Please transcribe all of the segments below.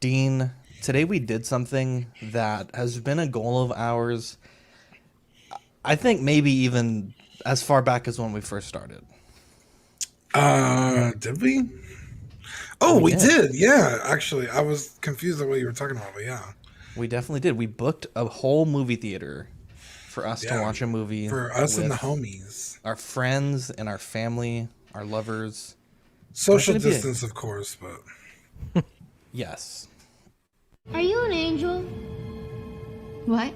Dean, today we did something that has been a goal of ours. I think maybe even as far back as when we first started. Did we? Oh, we did. did. Yeah, actually, I was confused at what you were talking about, but yeah. We definitely did. We booked a whole movie theater for us to Yeah. watch a movie For us and the with homies. our friends and our family, our lovers. Social distance, of course, but Yes. Are you an angel? What?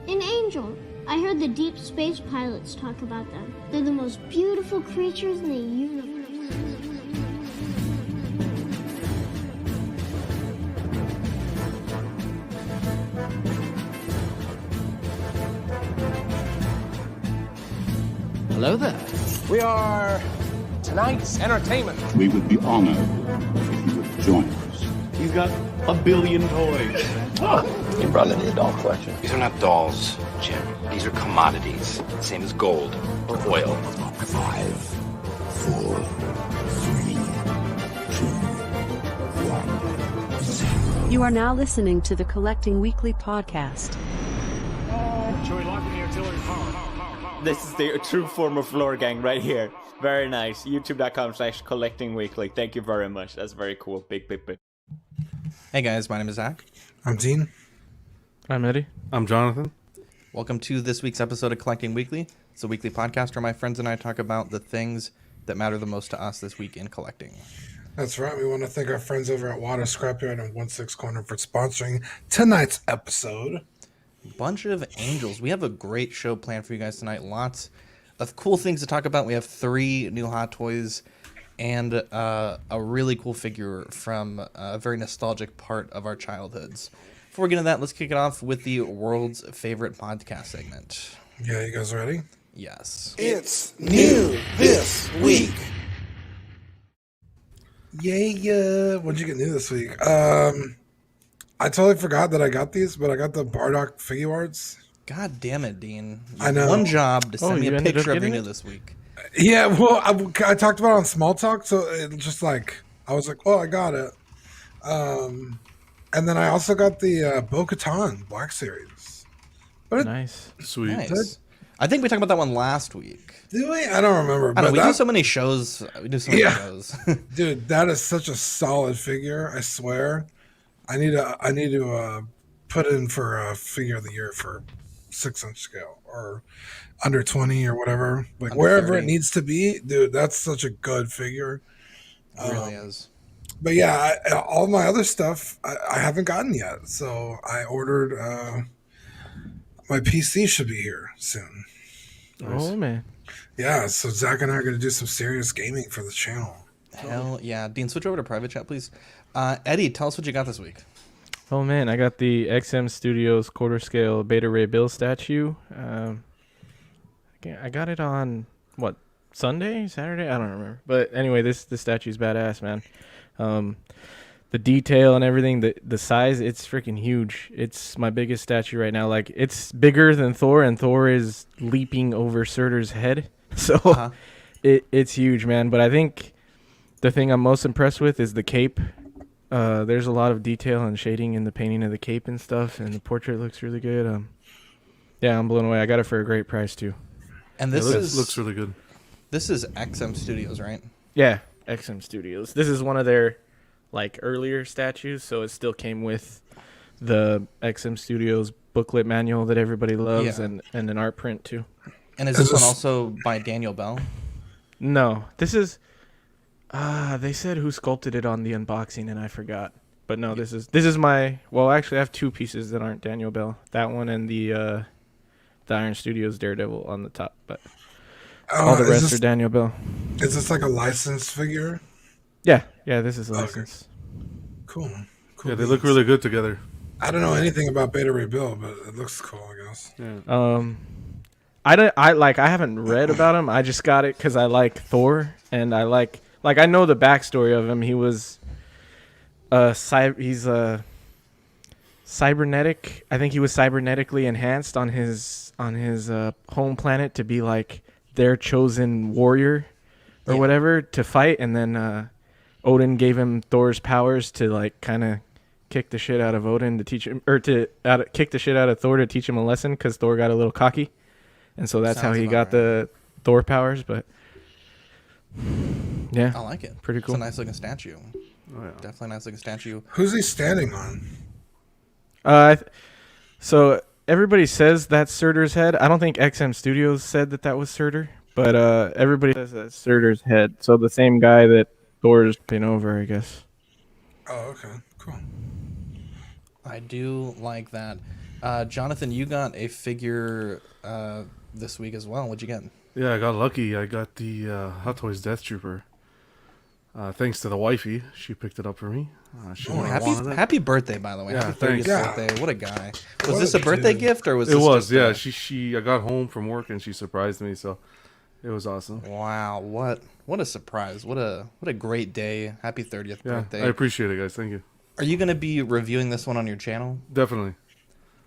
An angel. I heard the deep space pilots talk about them. They're the most beautiful creatures in the universe. Hello there. We are tonight's entertainment. We would be honored if you would join us. He's got a billion toys. You brought in your doll collection. These are not dolls, Jim. These are commodities. Same as gold or oil. 5, 4, 3, 2, 1, 0. You are now listening to the Collecting Weekly podcast. Should we lock in the artillery power? This is the true form of floor gang right here. Very nice. YouTube.com/collectingweekly. Thank you very much. That's very cool. Big. Hey guys, my name is Zach. I'm Dean. I'm Eddie. I'm Jonathan. Welcome to this week's episode of Collecting Weekly. It's a weekly podcast where my friends and I talk about the things that matter the most to us this week in collecting. That's right. We want to thank our friends over at Water Scrapyard and 1/6 Corner for sponsoring tonight's episode. Bunch of angels. We have a great show planned for you guys tonight. Lots of cool things to talk about. We have 3 new Hot Toys and a really cool figure from a very nostalgic part of our childhoods. Before we get into that, let's kick it off with the world's favorite podcast segment. Yeah, you guys ready? Yes. It's new this week. Yeah. What'd you get new this week? I totally forgot that I got these, but I got the Bardock figure arts. God damn it, Dean. I know. One job to send me you a ended up picture of your getting new it? this week. Yeah, well, I talked about it on Small Talk, so it just like, I was like, oh, I got it. And then I also got the Bo-Katan Black Series. But Nice. Sweet. Nice. I think we talked about that one last week. Do we? I don't remember. I don't know, but we do so many shows. We do so many shows. Dude, that is such a solid figure, I swear. I need to put in for a figure of the year for 6-inch scale or under 20 or whatever, like Under wherever 30. it needs to be. Dude, that's such a good figure. It really is. But yeah, all my other stuff I haven't gotten yet, so I ordered. My PC should be here soon. Oh man. Yeah, so Zach and I are going to do some serious gaming for the channel. Hell yeah. Dean, switch over to private chat, please. Eddie, tell us what you got this week. Oh man, I got the XM Studios quarter scale Beta Ray Bill statue. I got it on Saturday? I don't remember. But anyway, this statue's badass, man. The detail and everything, the size, it's freaking huge. It's my biggest statue right now. Like, it's bigger than Thor, and Thor is leaping over Surtur's head. So it's huge, man. But I think the thing I'm most impressed with is the cape. There's a lot of detail and shading in the painting of the cape and stuff, and the portrait looks really good. Yeah, I'm blown away. I got it for a great price too. And this looks really good. This is XM Studios, right? Yeah, XM Studios. This is one of their earlier statues, so it still came with the XM Studios booklet manual that everybody loves, and an art print too. And is this one also by Daniel Bell? No, this is. They said who sculpted it on the unboxing, and I forgot. But no, this is my. Well, actually, I have 2 pieces that aren't Daniel Bell. That one and the Iron Studios Daredevil on the top, but all the rest are Daniel Bell. Is this like a licensed figure? Yeah, this is licensed. Cool. Yeah, they look really good together. I don't know anything about Beta Ray Bill, but it looks cool, I guess. Yeah. I haven't read about him. I just got it because I like Thor, and I like I know the backstory of him. He was he's cybernetic. I think he was cybernetically enhanced on his home planet to be like their chosen warrior or whatever to fight, and then Odin gave him Thor's powers to kind of kick the shit out of Odin to teach him, or kick the shit out of Thor to teach him a lesson because Thor got a little cocky, and so that's how he got the Thor powers. But yeah, I like it. Pretty cool. It's a nice looking statue. Oh, yeah. Definitely a nice looking statue. Who's he standing on? So everybody says that's Surtur's head. I don't think XM Studios said that was Surtur, but everybody says that's Surtur's head. So the same guy that Thor's been over, I guess. Oh, okay, cool. I do like that. Jonathan, you got a figure this week as well. What'd you get? Yeah, I got lucky. I got the Hot Toys Death Trooper. Thanks to the wifey, she picked it up for me. Happy birthday, by the way. Yeah, happy 30th thanks. birthday. What a guy. Was this a birthday gift or was it this was, just yeah. I got home from work and she surprised me, so it was awesome. Wow, what a surprise. What a great day. Happy 30th birthday. I appreciate it, guys. Thank you. Are you going to be reviewing this one on your channel? Definitely.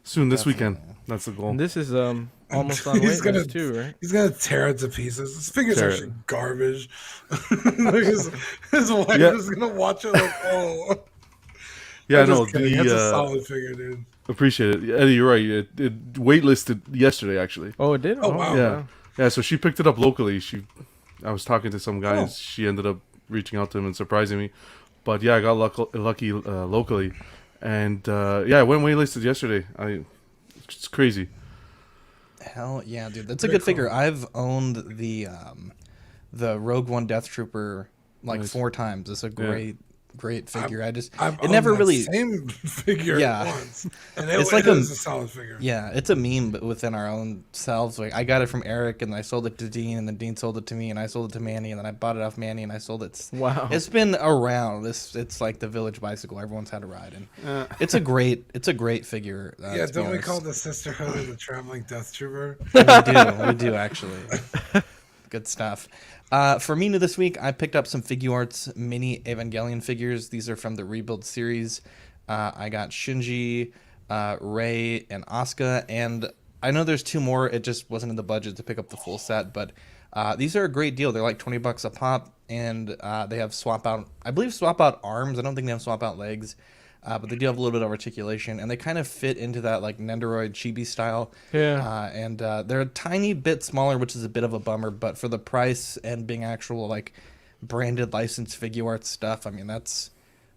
Soon this weekend. That's the goal. And this is almost on waitlist too, right? He's gonna tear it to pieces. This figure's actually garbage. Like his wife is gonna watch it like, oh. Yeah, no, it's a solid figure, dude. Appreciate it, Eddie. You're right. It waitlisted yesterday, actually. Oh, it did. Oh, wow. Yeah, yeah. So she picked it up locally. I was talking to some guys. She ended up reaching out to him and surprising me. But yeah, I got lucky locally, and yeah, I went waitlisted yesterday. It's crazy. Hell yeah, dude. That's a good figure. I've owned the Rogue One Death Trooper like 4 times. It's a great figure. I've it never really same figure once, and it's like a solid figure. Yeah, it's a meme, but within our own selves. Like I got it from Eric, and I sold it to Dean, and then Dean sold it to me, and I sold it to Manny, and then I bought it off Manny, and I sold it. Wow, it's been around. It's like the village bicycle. Everyone's had a ride, and it's a great figure. Yeah, don't we call the Sisterhood of the Traveling Death Trooper? We do actually. Good stuff. For me this week, I picked up some Figuarts mini Evangelion figures. These are from the Rebuild series. I got Shinji, Rei, and Asuka, and I know there's 2 more. It just wasn't in the budget to pick up the full set, but these are a great deal. They're like $20 a pop, and they have swap out arms. I don't think they have swap out legs. But they do have a little bit of articulation, and they kind of fit into that like Nendoroid chibi style. Yeah. And they're a tiny bit smaller, which is a bit of a bummer. But for the price and being actual like branded licensed Figuarts stuff, I mean that's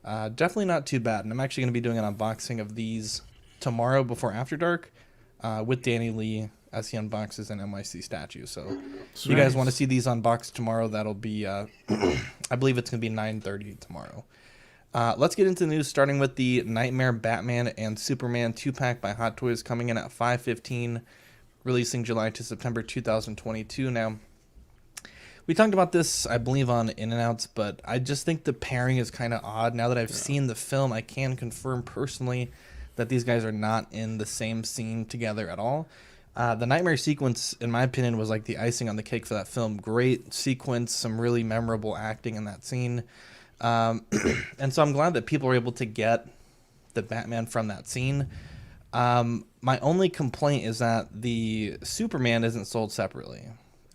definitely not too bad. And I'm actually going to be doing an unboxing of these tomorrow before After Dark with Danny Lee as he unboxes an NYC statue. So if you guys want to see these unboxed tomorrow, that'll be I believe it's going to be 9:30 tomorrow. Let's get into the news, starting with the Nightmare Batman and Superman 2-pack by Hot Toys coming in at $5.15, releasing July to September 2022. Now, we talked about this, I believe, on In and Outs, but I just think the pairing is kind of odd. Now that I've seen the film, I can confirm personally that these guys are not in the same scene together at all. The Nightmare sequence, in my opinion, was like the icing on the cake for that film. Great sequence, some really memorable acting in that scene. And so I'm glad that people were able to get the Batman from that scene. My only complaint is that the Superman isn't sold separately.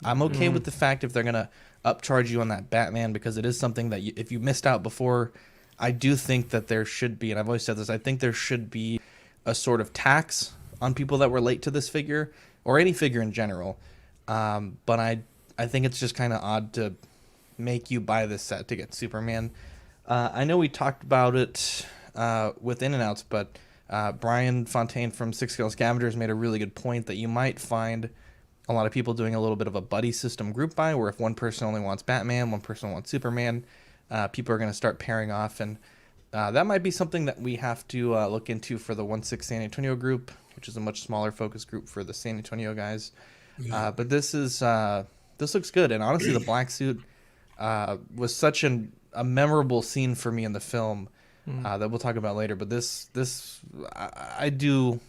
I'm okay with the fact if they're going to upcharge you on that Batman, because it is something that if you missed out before, I do think that there should be, and I've always said this, I think there should be a sort of tax on people that were late to this figure, or any figure in general. But I think it's just kind of odd to make you buy this set to get Superman. I know we talked about it with In and Outs, but Brian Fontaine from Six Scale Scavengers made a really good point that you might find a lot of people doing a little bit of a buddy system group buy, where if one person only wants Batman, one person wants Superman, people are going to start pairing off, and that might be something that we have to look into for the 1/6 San Antonio group, which is a much smaller focus group for the San Antonio guys. But this looks good, and honestly, the black suit was such a memorable scene for me in the film that we'll talk about later. But I do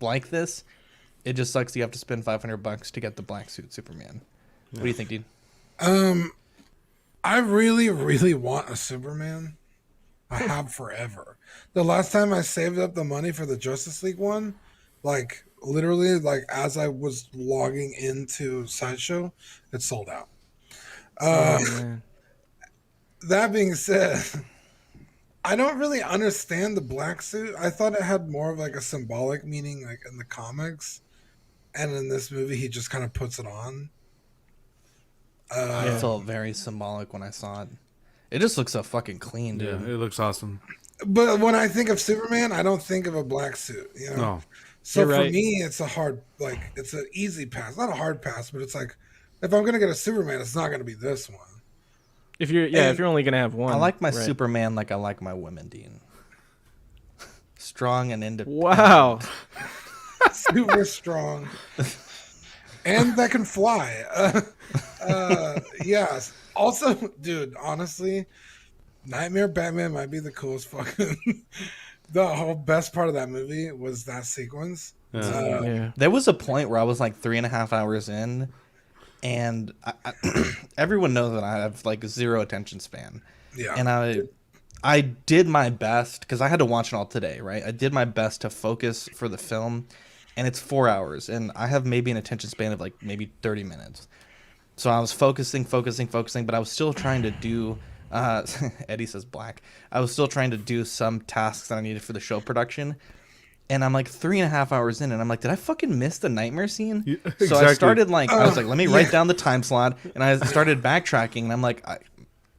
like this. It just sucks you have to spend $500 to get the black suit Superman. What do you think, Dean? I really, really want a Superman. I have forever. The last time I saved up the money for the Justice League one, like literally, like as I was logging into Sideshow, it sold out. That being said, I don't really understand the black suit. I thought it had more of like a symbolic meaning, like in the comics, and in this movie, he just kind of puts it on. I felt very symbolic when I saw it. It just looks so fucking clean, dude. Yeah, it looks awesome. But when I think of Superman, I don't think of a black suit. You know. No. So You're for right. me, it's a hard, like, it's an easy pass. Not a hard pass, but it's like, if I'm gonna get a Superman, it's not gonna be this one. If you're only gonna have one, I like my right. Superman like I like my women, Dean. Strong and independent. Wow. Super strong, and that can fly. Yes. Also, dude, honestly, Nightmare Batman might be the coolest fucking. The whole best part of that movie was that sequence. Yeah. There was a point where I was like 3.5 hours in, and everyone knows that I have like zero attention span. Yeah. And I did my best because I had to watch it all today, right? I did my best to focus for the film, and it's 4 hours, and I have maybe an attention span of like maybe 30 minutes. So I was focusing, but I was still trying to do. Eddie says black. I was still trying to do some tasks that I needed for the show production, and I'm like 3.5 hours in, and I'm like, did I fucking miss the nightmare scene? Yeah, So exactly. I started like, I was like, let me write down the time slot, and I started backtracking, and I'm like,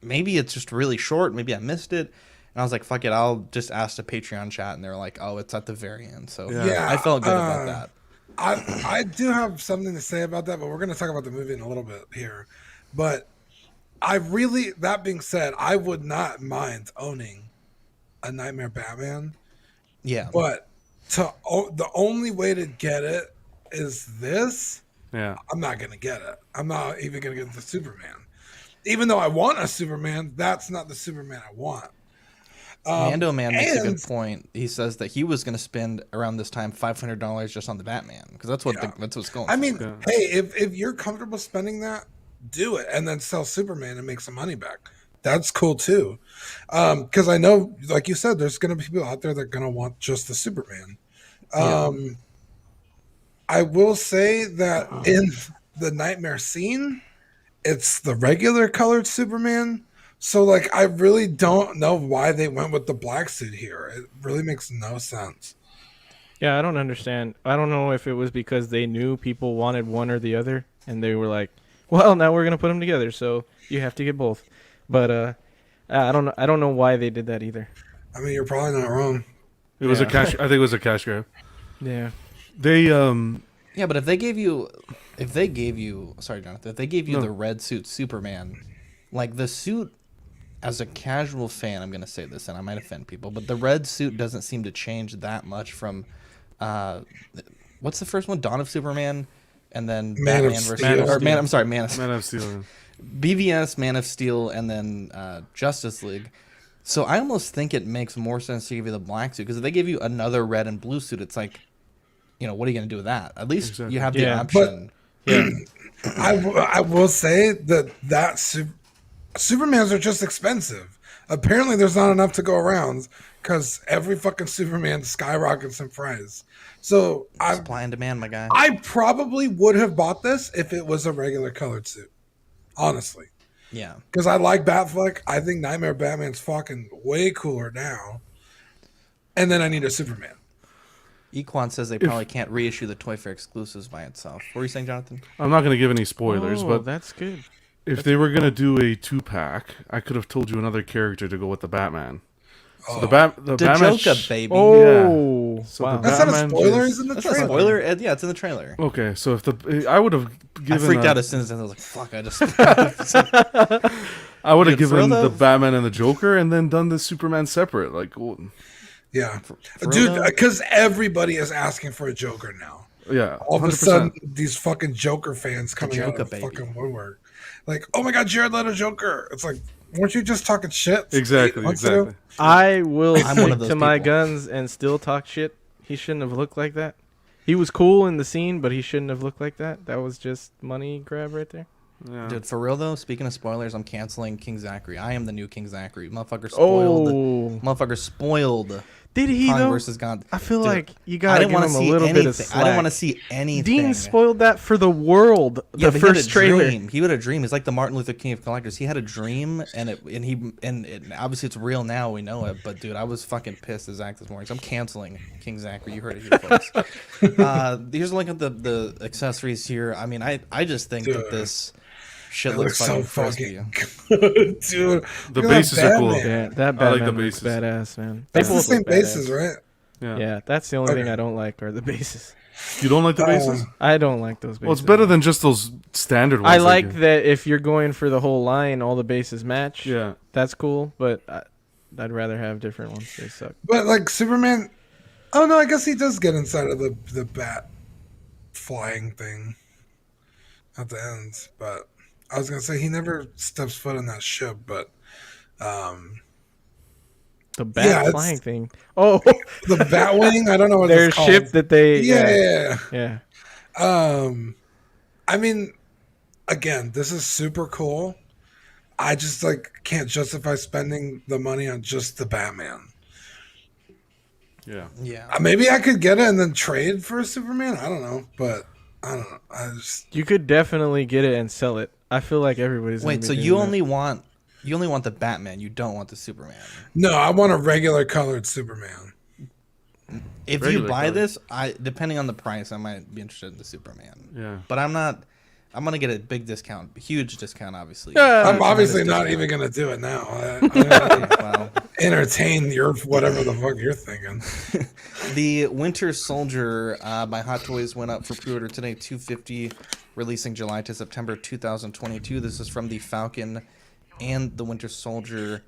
maybe it's just really short, maybe I missed it, and I was like, fuck it, I'll just ask the Patreon chat, and they're like, oh, it's at the very end. So Yeah, I felt good about that. I do have something to say about that, but we're going to talk about the movie in a little bit here. But that being said, I would not mind owning a Nightmare Batman. Yeah. But the only way to get it is this. Yeah. I'm not going to get it. I'm not even going to get the Superman. Even though I want a Superman, that's not the Superman I want. Mando Man makes a good point. He says that he was going to spend around this time $500 just on the Batman because that's what's going. I mean, hey, if you're comfortable spending that, do it, and then sell Superman and make some money back. That's cool too. Because I know, like you said, there's going to be people out there that are going to want just the Superman. I will say that in the nightmare scene, it's the regular colored Superman. So, like, I really don't know why they went with the black suit here. It really makes no sense. Yeah, I don't understand. I don't know if it was because they knew people wanted one or the other, and they were like, well, now we're going to put them together, so you have to get both. But I don't know why they did that either. I mean, you're probably not wrong. It was I think it was a cash grab. Yeah. They Yeah, but if they gave you sorry, Jonathan, if they gave you the red suit Superman, like the suit as a casual fan, I'm going to say this and I might offend people, but the red suit doesn't seem to change that much from what's the first one? Dawn of Superman and then Man of Batman versus Steel. Man of Steel. BVS, Man of Steel, and then Justice League. So I almost think it makes more sense to give you the black suit because if they give you another red and blue suit, it's like, you know, what are you going to do with that? At least you have the option. I will say that Supermans are just expensive. Apparently, there's not enough to go around because every fucking Superman skyrockets in price. So supply and demand, my guy. I probably would have bought this if it was a regular colored suit. Honestly. Yeah. Because I like Batfleck. I think Nightmare Batman's fucking way cooler now. And then I need a Superman. Equan says they probably can't reissue the Toy Fair exclusives by itself. What were you saying, Jonathan? I'm not going to give any spoilers, but that's good. If they were going to do a 2-pack, I could have told you another character to go with the Batman. So the Batman Joker, baby. Oh, yeah. So wow. the That's not a Batman spoiler. It's in the That's trailer. a spoiler. Yeah, it's in the trailer. Okay, so if I would have given, I freaked out as soon as I was like, "Fuck!" I just. I would have Dude, given Frodo- the Batman and the Joker, and then done the Superman separate. Like, Yeah. Frodo- Dude, because everybody is asking for a Joker now. yeah, All of a 100%. sudden, these fucking Joker fans coming out Joker, of the baby. fucking woodwork. Like, oh my God, Jared Leto Joker. It's like, weren't you just talking shit? Exactly, 8 months ago? exactly. I will I'm one of stick those to my people. guns and still talk shit. He shouldn't have looked like that. He was cool in the scene, but he shouldn't have looked like that. That was just money grab right there. Yeah. Dude, for real though, speaking of spoilers, I'm canceling King Zachary. I am the new King Zachary. Motherfucker spoiled. Oh, Motherfucker spoiled Did he Kong though? versus God. I feel Dude, like you gotta give him a little bit of slack. I didn't want to see anything. Dean spoiled that for the world. Yeah, the but first trailer. He had a dream. He's like the Martin Luther King of collectors. He had a dream, and obviously it's real now. We know it. But dude, I was fucking pissed at Zack this morning. So I'm canceling King Zachary. You heard it here, folks. Here's a link at the accessories here. I mean, I just think that this shit looks so fucking good, dude. The bases are cool. Yeah, that I like Batman the looks bases. badass, man. That's the same bases, right? Yeah, that's the only thing I don't like are the bases. You don't like the bases? I don't like those bases. Well, it's better than just those standard ones. I like that if you're going for the whole line, all the bases match. Yeah. That's cool, but I'd rather have different ones. They suck. But like Superman, oh no, I guess he does get inside of the bat flying thing at the end. But I was gonna say he never steps foot in that ship, but the bat flying thing. Oh, the Batwing. I don't know what their it's called. ship that they. Yeah. I mean, again, this is super cool. I just can't justify spending the money on just the Batman. Yeah. Maybe I could get it and then trade for a Superman. I don't know, but I don't know. You could definitely get it and sell it. I feel like everybody's. Wait, so you only want the Batman. You don't want the Superman. No, I want a regular colored Superman. If you buy this, depending on the price, I might be interested in the Superman. Yeah. But I'm not. I'm gonna get a big discount, huge discount, obviously. I'm obviously not even gonna do it now. Well, entertain your whatever the fuck you're thinking. The Winter Soldier by Hot Toys went up for pre-order today, $250, releasing July to September 2022. This is from the Falcon and the Winter Soldier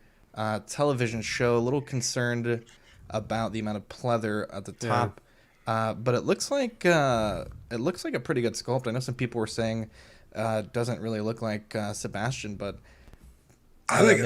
television show. A little concerned about the amount of pleather at the top. But it looks like a pretty good sculpt. I know some people were saying it doesn't really look like Sebastian, but I think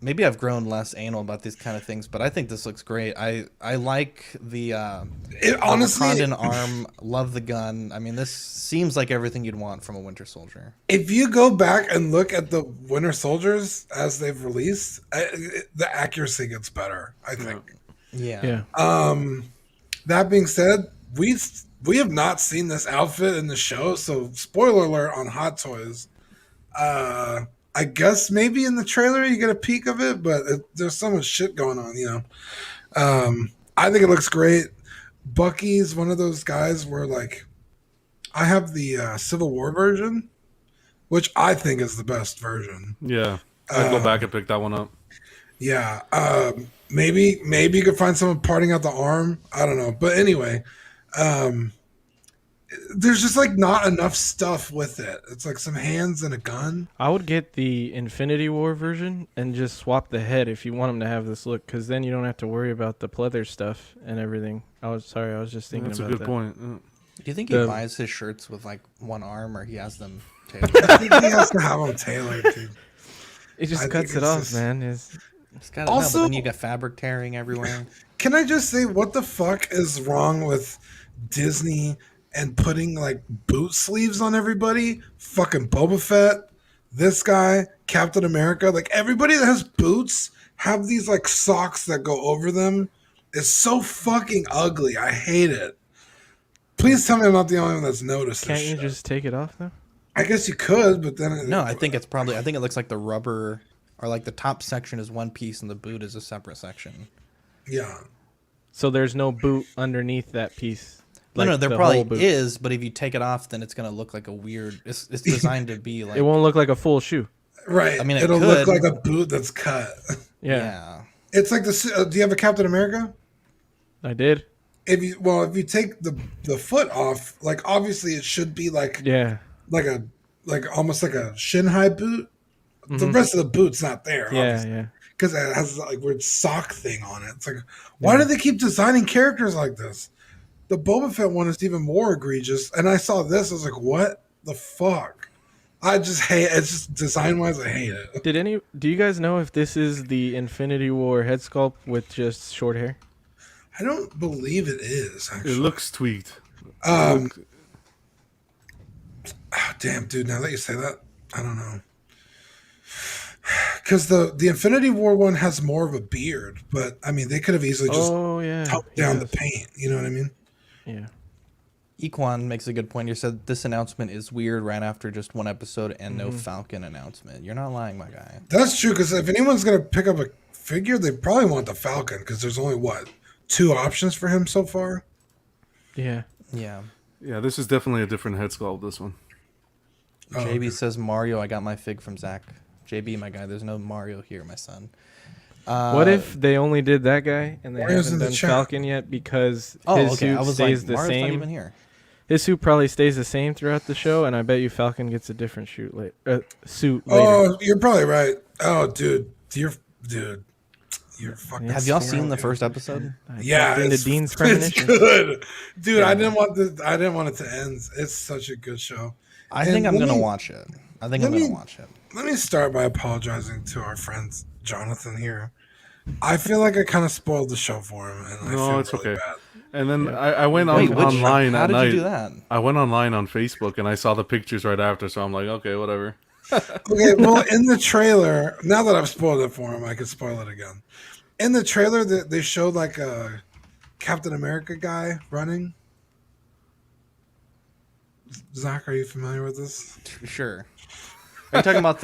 maybe I've grown less anal about these kind of things. But I think this looks great. I like the honestly Wakandan arm. Love the gun. I mean, this seems like everything you'd want from a Winter Soldier. If you go back and look at the Winter Soldiers as they've released, the accuracy gets better, I think. Yeah. That being said, we have not seen this outfit in the show, so spoiler alert on Hot Toys. I guess maybe in the trailer you get a peek of it, but there's so much shit going on, you know. I think it looks great. Bucky's one of those guys where I have the Civil War version, which I think is the best version. Yeah, I'd go back and pick that one up. Yeah, maybe you could find someone parting out the arm. I don't know, but anyway, there's just not enough stuff with it. It's like some hands and a gun. I would get the Infinity War version and just swap the head if you want him to have this look, because then you don't have to worry about the pleather stuff and everything. I was just thinking about that. That's a good point. Do you think he buys his shirts with one arm, or he has them tailored? I think he has to have them tailored, dude. He just cuts it off, man. Also, then you got fabric tearing everywhere. Can I just say, what the fuck is wrong with Disney and putting boot sleeves on everybody? Fucking Boba Fett, this guy, Captain America, everybody that has boots have these socks that go over them. It's so fucking ugly. I hate it. Please tell me I'm not the only one that's noticed this. Can't you just take it off though? I guess you could, but then no, I think it looks like the rubber, or the top section is one piece and the boot is a separate section. Yeah. So there's no boot underneath that piece. No, there probably is, but if you take it off, then it's gonna look like a weird. It's designed to be It won't look like a full shoe. Right. I mean, it'll look like a boot that's cut. Yeah. It's like do you have a Captain America? I did. If you take the foot off, obviously it should be almost like a shin high boot. Mm-hmm. The rest of the boot's not there. Yeah. Because it has weird sock thing on it. It's why do they keep designing characters like this? The Boba Fett one is even more egregious. And I saw this, I was like, what the fuck? I just hate it. It's just design wise, I hate it. Do you guys know if this is the Infinity War head sculpt with just short hair? I don't believe it is, actually. It looks tweaked. Oh, damn, dude, now that you say that, I don't know. because the Infinity War one has more of a beard, but I mean they could have easily just toned down the paint. You know what I mean? Yeah. Equan makes a good point. You said this announcement is weird right after just one episode and no Falcon announcement. You're not lying, my guy. That's true, because if anyone's gonna pick up a figure, they probably want the Falcon, because there's only what 2 options for him so far. Yeah. Yeah. Yeah, this is definitely a different head sculpt, this one. JB says Mario, I got my fig from Zach. JB, my guy, there's no Mario here, my son. What if they only did that guy and they Mario's haven't in the done chat. Falcon yet because Oh, his okay. I suit was stays like, the Mario's not same? even here. His suit probably stays the same throughout the show, and I bet you Falcon gets a different suit later. Oh, you're probably right. Oh, dude, you're fucking. Have y'all seen the first episode? Yeah, into it's, Dean's it's premonition. good, dude. I didn't want it to end. It's such a good show. I think I'm gonna watch it. I think I'm gonna watch it. Let me start by apologizing to our friend Jonathan here. I feel like I kind of spoiled the show for him, and I feel it's really okay. bad. And then I went Wait, online how at did night. you do that? I went online on Facebook and I saw the pictures right after, so I'm like, okay, whatever. Okay, well, in the trailer, now that I've spoiled it for him, I can spoil it again. In the trailer, they showed like a Captain America guy running. Zach, are you familiar with this? Sure. Are you talking about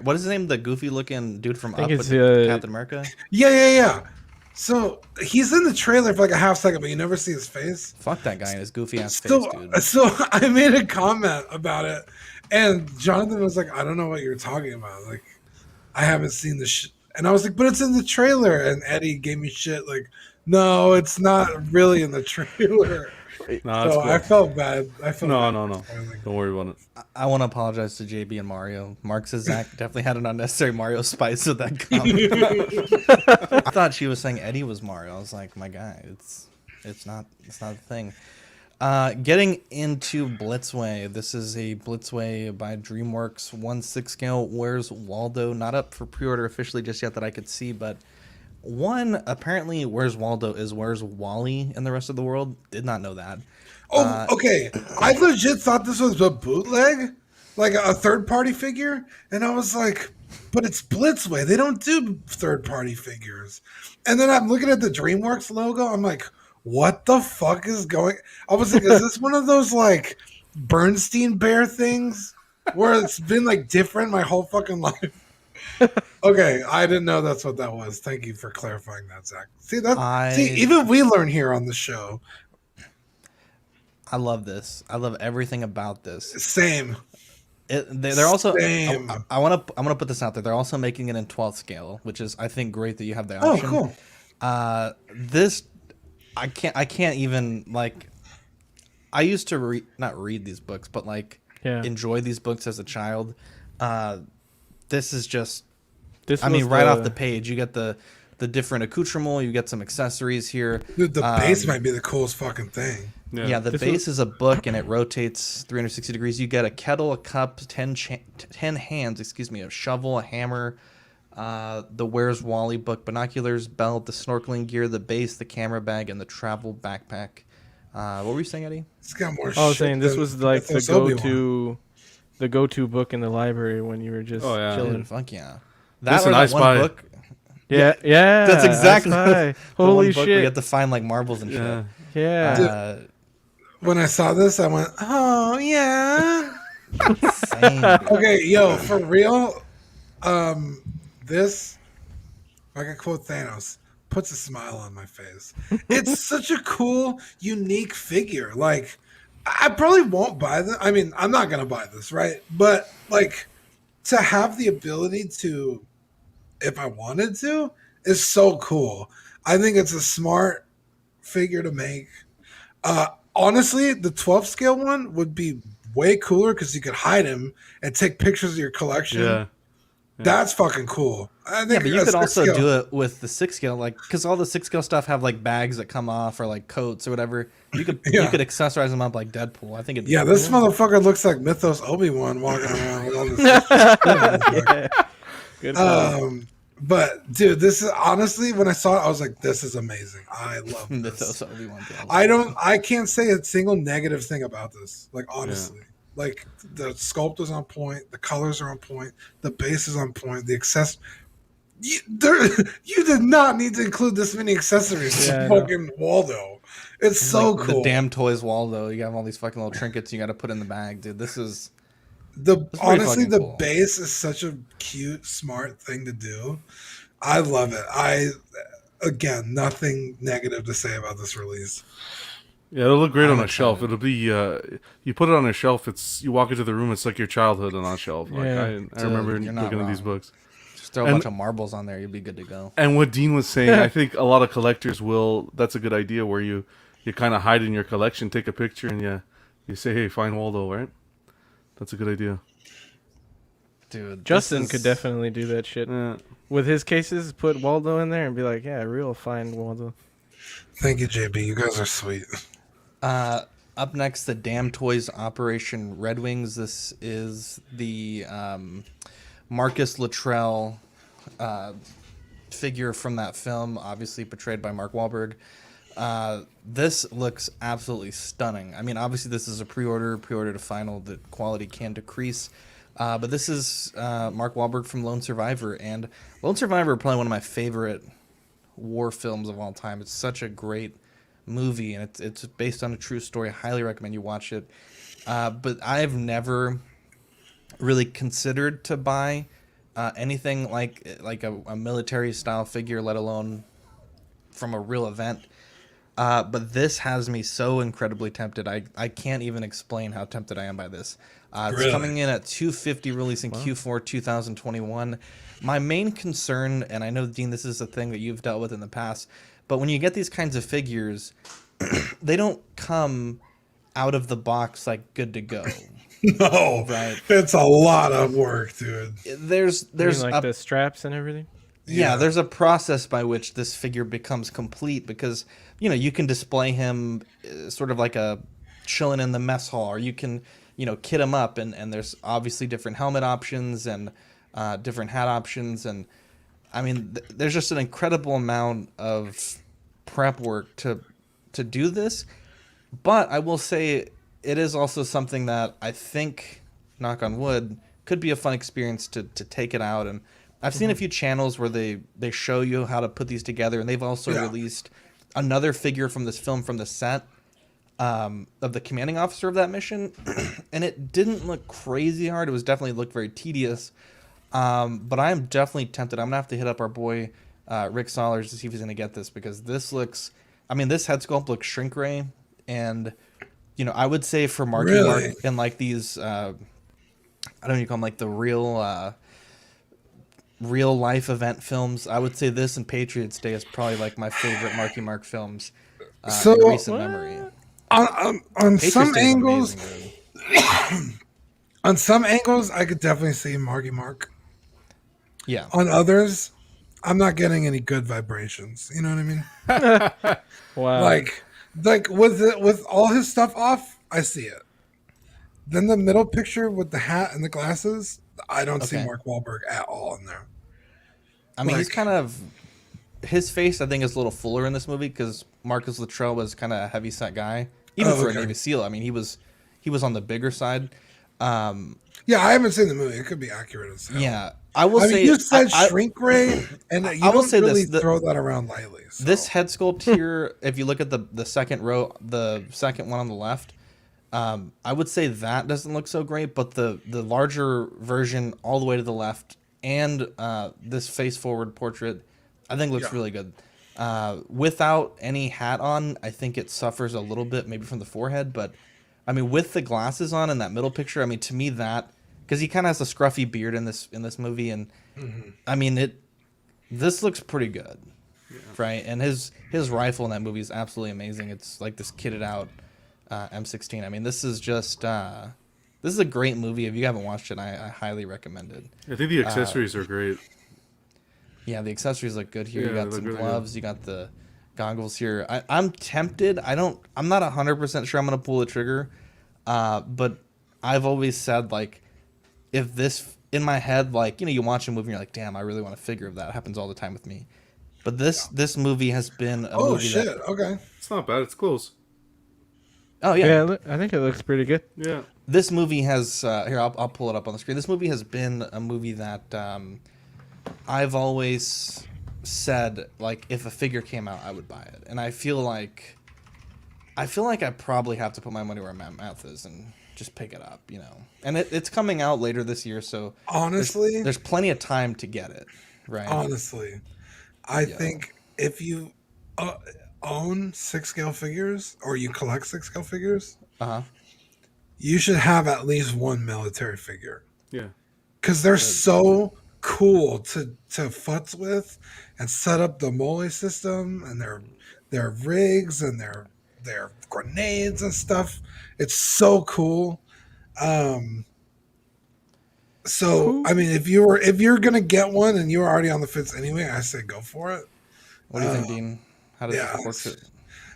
what is his name? The goofy looking dude from Up it's, with Captain America? Yeah. So he's in the trailer for like a half second, but you never see his face. Fuck that guy and his goofy ass face, So, dude. so I made a comment about it, and Jonathan was like, "I don't know what you're talking about. Like, I haven't seen the And I was like, "But it's in the trailer." And Eddie gave me shit like, "No, it's not really in the trailer." No, So cool. I felt bad. No. Don't worry about it. I want to apologize to JB and Mario. Mark says Zach definitely had an unnecessary Mario spice with that comment. I thought she was saying Eddie was Mario. I was like, my guy, it's not a thing. Getting into Blitzway. This is a Blitzway by DreamWorks 1/6 scale. Where's Waldo? Not up for pre-order officially just yet that I could see, but apparently Where's Waldo is Where's Wally in the rest of the world. Did not know that. Oh, okay. I legit thought this was a bootleg, like a third-party figure, and I was like, "But it's Blitzway. They don't do third-party figures." And then I'm looking at the DreamWorks logo. I'm like, "What the fuck is going?" I was like, "Is this one of those like Bernstein Bear things where it's been like different my whole fucking life?" Okay, I didn't know that's what that was. Thank you for clarifying that, Zach. See, even we learn here on the show. I love this. I love everything about this. Same. They're also. Same. I want to put this out there. They're also making it in 12th scale, which is I think great that you have the Oh, option. cool. This I can't even like. I used to not read these books, but like enjoy these books as a child. This is just. I mean, right off the page, you get the different accoutrement. You get some accessories here. Dude, the base might be the coolest fucking thing. Yeah, the base is a book and it rotates 360 degrees. You get a kettle, a cup, 10 hands, a shovel, a hammer, the Where's Wally book, binoculars, belt, the snorkeling gear, the base, the camera bag, and the travel backpack. What were you saying, Eddie? It's got more I was saying this was like the go-to book in the library when you were just chilling. Dude, fuck yeah. That Listen, or that one book. Yeah. That's exactly the Holy one shit. book Where you have to find like marbles and shit. Yeah. When I saw this, I went, "Oh yeah." Same. Okay, yo, for real. This, if I could quote Thanos, puts a smile on my face. It's such a cool, unique figure. Like, I probably won't buy this. I mean, I'm not gonna buy this, right? But like, to have the ability to, if I wanted to, is so cool. I think it's a smart figure to make. Honestly, the 12 scale one would be way cooler because you could hide him and take pictures of your collection. Yeah. That's fucking cool. I think but you could also do it with the 6 scale, like because all the 6 scale stuff have like bags that come off or like coats or whatever. You could you could accessorize them up like Deadpool. I think it'd be cool. This motherfucker looks like Mythos Obi-Wan walking around with all this. Good but dude, this is honestly when I saw it, I was like, "This is amazing. I love this." Mythos Obi-Wan. I can't say a single negative thing about this. Like honestly, Like the sculpt is on point, the colors are on point, the base is on point, the you did not need to include this many accessories for fucking Waldo. It's so like cool. The damn toys Waldo. You have all these fucking little trinkets you got to put in the bag, dude. This is honestly the cool. base is such a cute, smart thing to do. I love it. Again, nothing negative to say about this release. Yeah, it'll look great on a shelf. It'll be you put it on a shelf. You walk into the room. It's like your childhood on a shelf. Like I remember looking at these books. Just throw a bunch of marbles on there. You'll be good to go. And what Dean was saying, I think a lot of collectors will. That's a good idea where you kind of hide in your collection, take a picture, and you say, "Hey, find Waldo," right? That's a good idea. Dude, Justin could definitely do that shit. With his cases, put Waldo in there and be like, yeah, real fine Waldo. Thank you, JB. You guys are sweet. Up next, the Damn Toys Operation Red Wings. This is the Marcus Luttrell figure from that film, obviously portrayed by Mark Wahlberg. This looks absolutely stunning. I mean, obviously this is a pre-order to final. The quality can decrease. But this is Mark Wahlberg from Lone Survivor. And Lone Survivor is probably one of my favorite war films of all time. It's such a great movie, and it's based on a true story. I highly recommend you watch it. But I've never really considered to buy anything like a military style figure, let alone from a real event. But this has me so incredibly tempted. I can't even explain how tempted I am by this. It's coming in at $250, releasing Q4 2021. My main concern, and I know, Dean, this is a thing that you've dealt with in the past, but when you get these kinds of figures, they don't come out of the box like good to go. No, right? It's a lot of work, dude. There's like the straps and everything. Yeah, there's a process by which this figure becomes complete because, you can display him sort of like a chilling in the mess hall, or you can, kit him up, and there's obviously different helmet options and different hat options. And I mean, there's just an incredible amount of prep work to do this. But I will say it is also something that I think, knock on wood, could be a fun experience to take it out. And I've seen a few channels where they show you how to put these together, and they've also released another figure from this film from the set of the commanding officer of that mission, and it didn't look crazy hard. It was definitely looked very tedious, but I am definitely tempted. I'm gonna have to hit up our boy Rick Sollers to see if he's gonna get this, because this looks, I mean, this head sculpt looks shrink ray, and I would say for Marky Mark and like these I don't know, you call them like the real life event films, I would say this and Patriots Day is probably like my favorite Marky Mark films in recent memory. On some angles, on some angles, I could definitely see Marky Mark. Yeah. On others, I'm not getting any good vibrations. You know what I mean? Wow. Like with all his stuff off, I see it. Then the middle picture with the hat and the glasses, I don't see Mark Wahlberg at all in there. I mean, he's kind of, his face I think is a little fuller in this movie because Marcus Luttrell was kind of a heavy set guy, even for a Navy SEAL. I mean, he was on the bigger side. Yeah, I haven't seen the movie. It could be accurate as hell. Yeah, I will say you said shrink ray, and you don't really throw that around lightly. So. This head sculpt here, if you look at the second row, the second one on the left, I would say that doesn't look so great, but the larger version all the way to the left and this face forward portrait, I think looks really good. Without any hat on, I think it suffers a little bit, maybe from the forehead, but I mean, with the glasses on in that middle picture, I mean, to me that, because he kind of has a scruffy beard in this movie, and I mean this looks pretty good, right? And his rifle in that movie is absolutely amazing. It's like this kitted out M16. I mean, this is just this is a great movie. If you haven't watched it, I highly recommend it. I think the accessories are great. Yeah, the accessories look good here. You got some gloves. You got the goggles here. I'm tempted. I'm not 100% sure I'm gonna pull the trigger, but I've always said, like, if this in my head, like, you watch a movie and you're like, damn, I really want a figure of that. It happens all the time with me. But this movie has been a movie shit. That, okay, it's not bad. It's close. Oh yeah. Yeah, I think it looks pretty good. Yeah. this movie has here. I'll pull it up on the screen. This movie has been a movie that I've always said, like, if a figure came out, I would buy it, and I feel like I probably have to put my money where my mouth is and just pick it up, you know. And it's coming out later this year, so honestly, there's plenty of time to get it, right? Honestly, I think if you own 6-scale figures or you collect 6-scale figures, you should have at least one military figure. Yeah, because they're so cool to futz with and set up the mole system and their rigs and their grenades and stuff. It's so cool. So I mean, if you're gonna get one and you're already on the fence anyway, I say go for it. What do you think, Dean? How does it work?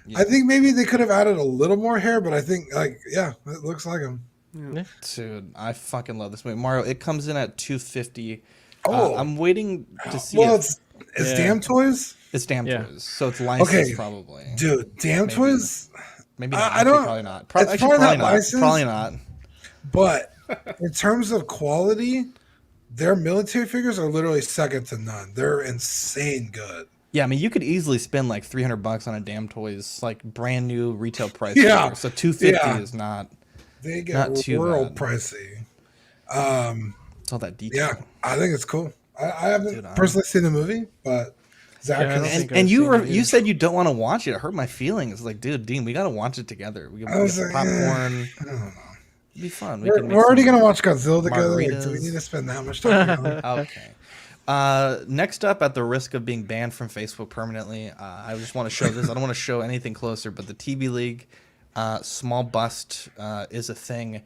Yeah. I think maybe they could have added a little more hair, but I think it looks like him. Yeah. Dude, I fucking love this movie. Mario, it comes in at $250. I'm waiting to see. Well, it's Damn Toys. It's Damn Toys, so it's licensed probably. Dude, Damn Toys. Maybe not. I don't. Probably not. It's probably not licensed. Probably not. But in terms of quality, their military figures are literally second to none. They're insane good. Yeah, I mean, you could easily spend like $300 on a Damn Toys, like brand new retail price. Yeah. Figure. So $250 is not. They get not too real bad. Pricey. It's all that detail. Yeah, I think it's cool. I haven't personally seen the movie, but Zach and you said you don't want to watch it. It hurt my feelings. Like, dude, Dean, we got to watch it together. We can get some popcorn. I don't know. It'd be fun. We're already gonna watch Godzilla together. Like, do we need to spend that much time together? Okay. Next up, at the risk of being banned from Facebook permanently, I just want to show this. I don't want to show anything closer, but the TB League small bust is a thing.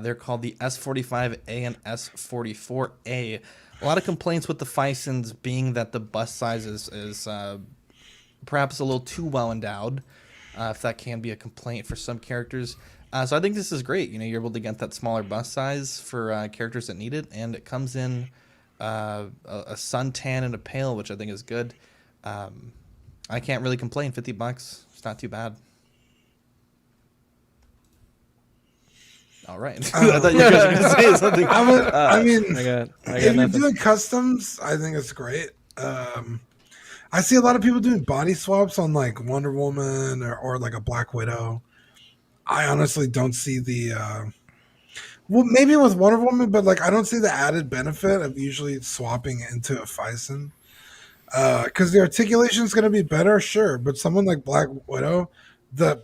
They're called the S45A and S44A. A lot of complaints with the Fisons being that the bust size is perhaps a little too well endowed, if that can be a complaint for some characters. So I think this is great. You know, you're able to get that smaller bust size for characters that need it, and it comes in a suntan and a pale, which I think is good. I can't really complain. $50, it's not too bad. All right. I thought you guys were going to say something. I mean, if you're nothing. doing customs, I think it's great. I see a lot of people doing body swaps on like Wonder Woman or like a Black Widow. I honestly don't see the well, maybe with Wonder Woman, but like I don't see the added benefit of usually swapping into a Fison. Because the articulation is going to be better, sure, but someone like Black Widow, the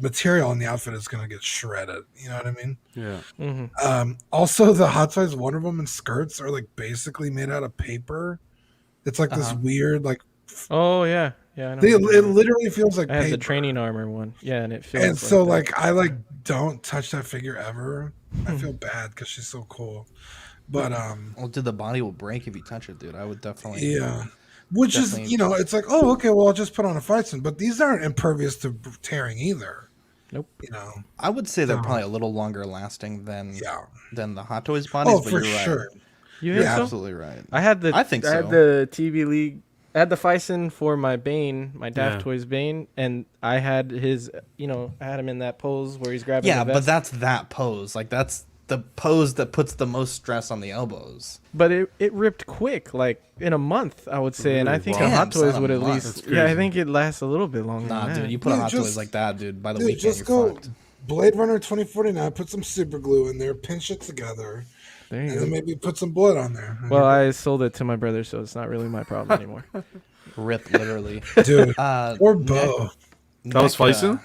material in the outfit is going to get shredded. You know what I mean? Yeah. Mm-hmm. Also, the hot size Wonder Woman skirts are like basically made out of paper. It's like this weird like. Oh yeah, yeah. I know It literally feels like I had paper. the training armor one. Yeah, and it feels. And so that. like I like don't touch that figure ever. I feel bad because she's so cool. But well, dude, the body will break if you touch it, dude. I would definitely. Yeah. Which is, you know, it's like, oh, okay, well, I'll just put on a Fison. But these aren't impervious to tearing either. Nope. You know, I would say they're probably a little longer lasting than the Hot Toys bodies. Oh, but for you're right. sure. You're absolutely right. I had the. I think so. I had the TV League. I had the Fison for my Bane, my Daft Toys Bane, and I had his. You know, I had him in that pose where he's grabbing. Yeah, the vest. but that's that pose. Like that's the pose that puts the most stress on the elbows. But it ripped quick, like in a month, I would say, and I think a Hot Toys would at least. Yeah, I think it lasts a little bit longer. Nah, than dude, that. you put a Hot Toys like that, dude. By the weekend, just you're go fucked. Blade Runner 2049. Put some super glue in there, pinch it together, There you and go. then maybe put some blood on there. Well, I sold it to my brother, so it's not really my problem anymore. Rip, literally, dude. Or Bo. That was Fison?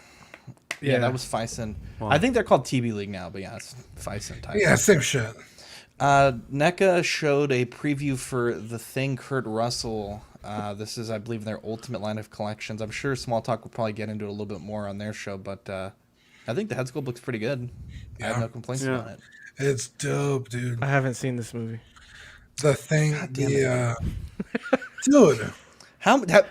Yeah, that was Fison. Wow. I think they're called TB League now, but yeah, it's Fison type. Yeah, same shit. NECA showed a preview for The Thing Kurt Russell. This is, I believe, their ultimate line of collections. I'm sure Small Talk will probably get into it a little bit more on their show, but I think the head sculpt looks pretty good. I have no complaints about it. It's dope, dude. I haven't seen this movie. The Thing, dude.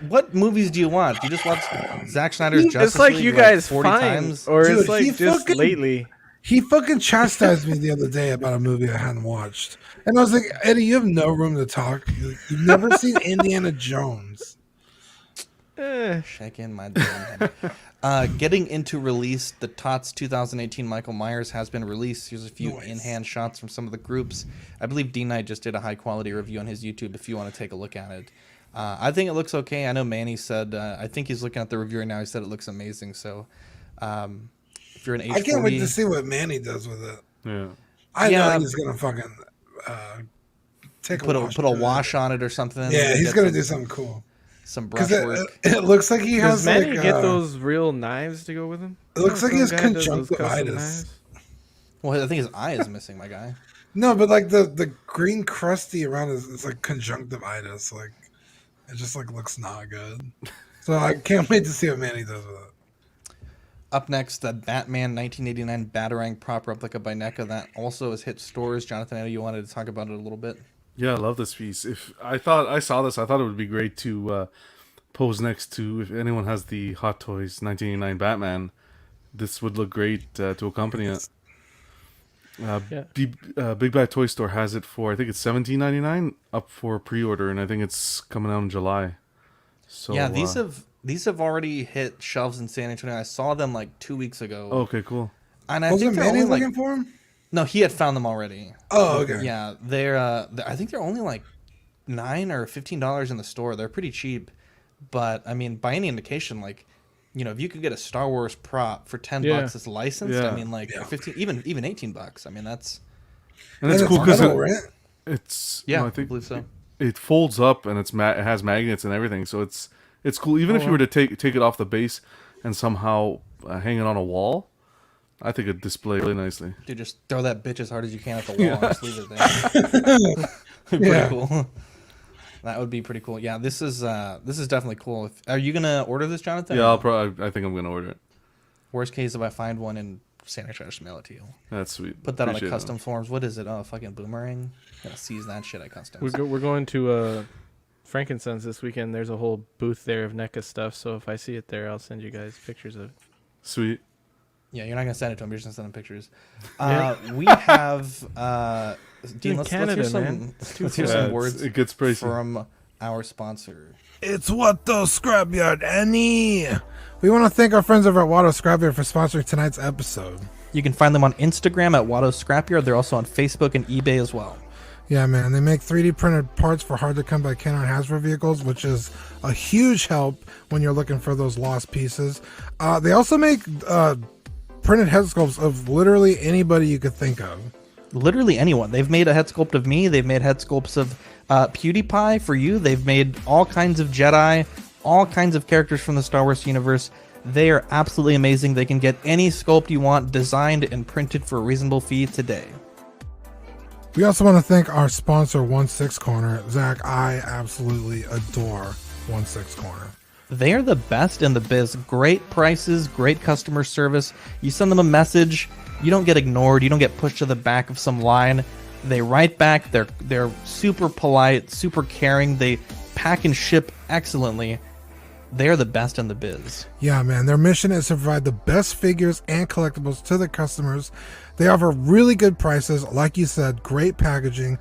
What movies do you watch? Do you just watch Zack Snyder's Justice It's like League you guys 40 find, times? or Dude, it's like he just fucking- lately. He fucking chastised me the other day about a movie I hadn't watched. And I was like, Eddie, you have no room to talk. You've never seen Indiana Jones. Shaking my damn head. Getting into release, the TOTS 2018 Michael Myers has been released. Here's a few in-hand shots from some of the groups. I believe D-Knight just did a high-quality review on his YouTube if you want to take a look at it. I think it looks okay. I know Manny said, I think he's looking at the review right now. He said it looks amazing. So if you're an H40... I can't wait to see what Manny does with it. Yeah. I know he's going to fucking put a wash on it or something. Yeah, he's going to do something cool. Some brushwork. It looks like he has Does Manny get those real knives to go with him? It looks like he has conjunctivitis. Well, I think his eye is missing, my guy. No, but like the green crusty around it's like conjunctivitis. Like it just like looks not good. So I can't wait to see what Manny does with it. Up next, the Batman 1989 Batarang prop replica by NECA that also has hit stores. Jonathan, I know you wanted to talk about it a little bit. Yeah, I love this piece. If I saw this, I thought it would be great to pose next to, if anyone has the Hot Toys 1989 Batman, this would look great to accompany it. Big Bad Toy Store has it for, I think it's $17.99 up for pre-order, and I think it's coming out in July. So yeah, these have already hit shelves in San Antonio. I saw them like 2 weeks ago. Okay, cool. And I think they're Manny only looking for them? No, he had found them already. Oh, okay. Yeah, they're I think they're only like $9 or $15 in the store. They're pretty cheap, but I mean, by any indication, like, you know, if you could get a Star Wars prop for $10 that's licensed, I mean, like 15, even $18. I mean, that's cool because it's I think believe so. It folds up and it has magnets and everything, so it's cool. Even if you were to take it off the base and somehow hang it on a wall, I think it'd display really nicely. Dude, just throw that bitch as hard as you can at the wall and just leave it there. Pretty cool. That would be pretty cool. Yeah, this is definitely cool. Are you gonna order this, Jonathan? Yeah, I think I'm gonna order it. Worst case, if I find one in San Antonio, just mail it to you. That's sweet. Put that on a custom forms. What is it? Oh, fucking boomerang. Gotta seize that shit at customs. We're going to Frankincense this weekend. There's a whole booth there of NECA stuff. So if I see it there, I'll send you guys pictures of it. Sweet. Yeah, you're not gonna send it to him. You're just gonna send him pictures. We have Dean. Let's hear some words. It gets pricey from our sponsor. It's Watto Scrapyard, Annie. We want to thank our friends over at Watto Scrapyard for sponsoring tonight's episode. You can find them on Instagram at Watto Scrapyard. They're also on Facebook and eBay as well. Yeah, man. They make 3D printed parts for hard-to-come-by Kenner and Hasbro vehicles, which is a huge help when you're looking for those lost pieces. They also make printed head sculpts of literally anybody you could think of. Literally anyone. They've made a head sculpt of me. They've made head sculpts of PewDiePie for you. They've made all kinds of Jedi, all kinds of characters from the Star Wars universe. They are absolutely amazing. They can get any sculpt you want designed and printed for a reasonable fee today. We also want to thank our sponsor, 16 Corner. Zach, I absolutely adore 16 Corner. They are the best in the biz. Great prices, great customer service. You send them a message, you don't get ignored, you don't get pushed to the back of some line. They write back, they're super polite, super caring, they pack and ship excellently. They're the best in the biz. Yeah, man. Their mission is to provide the best figures and collectibles to their customers. They offer really good prices, like you said, great packaging,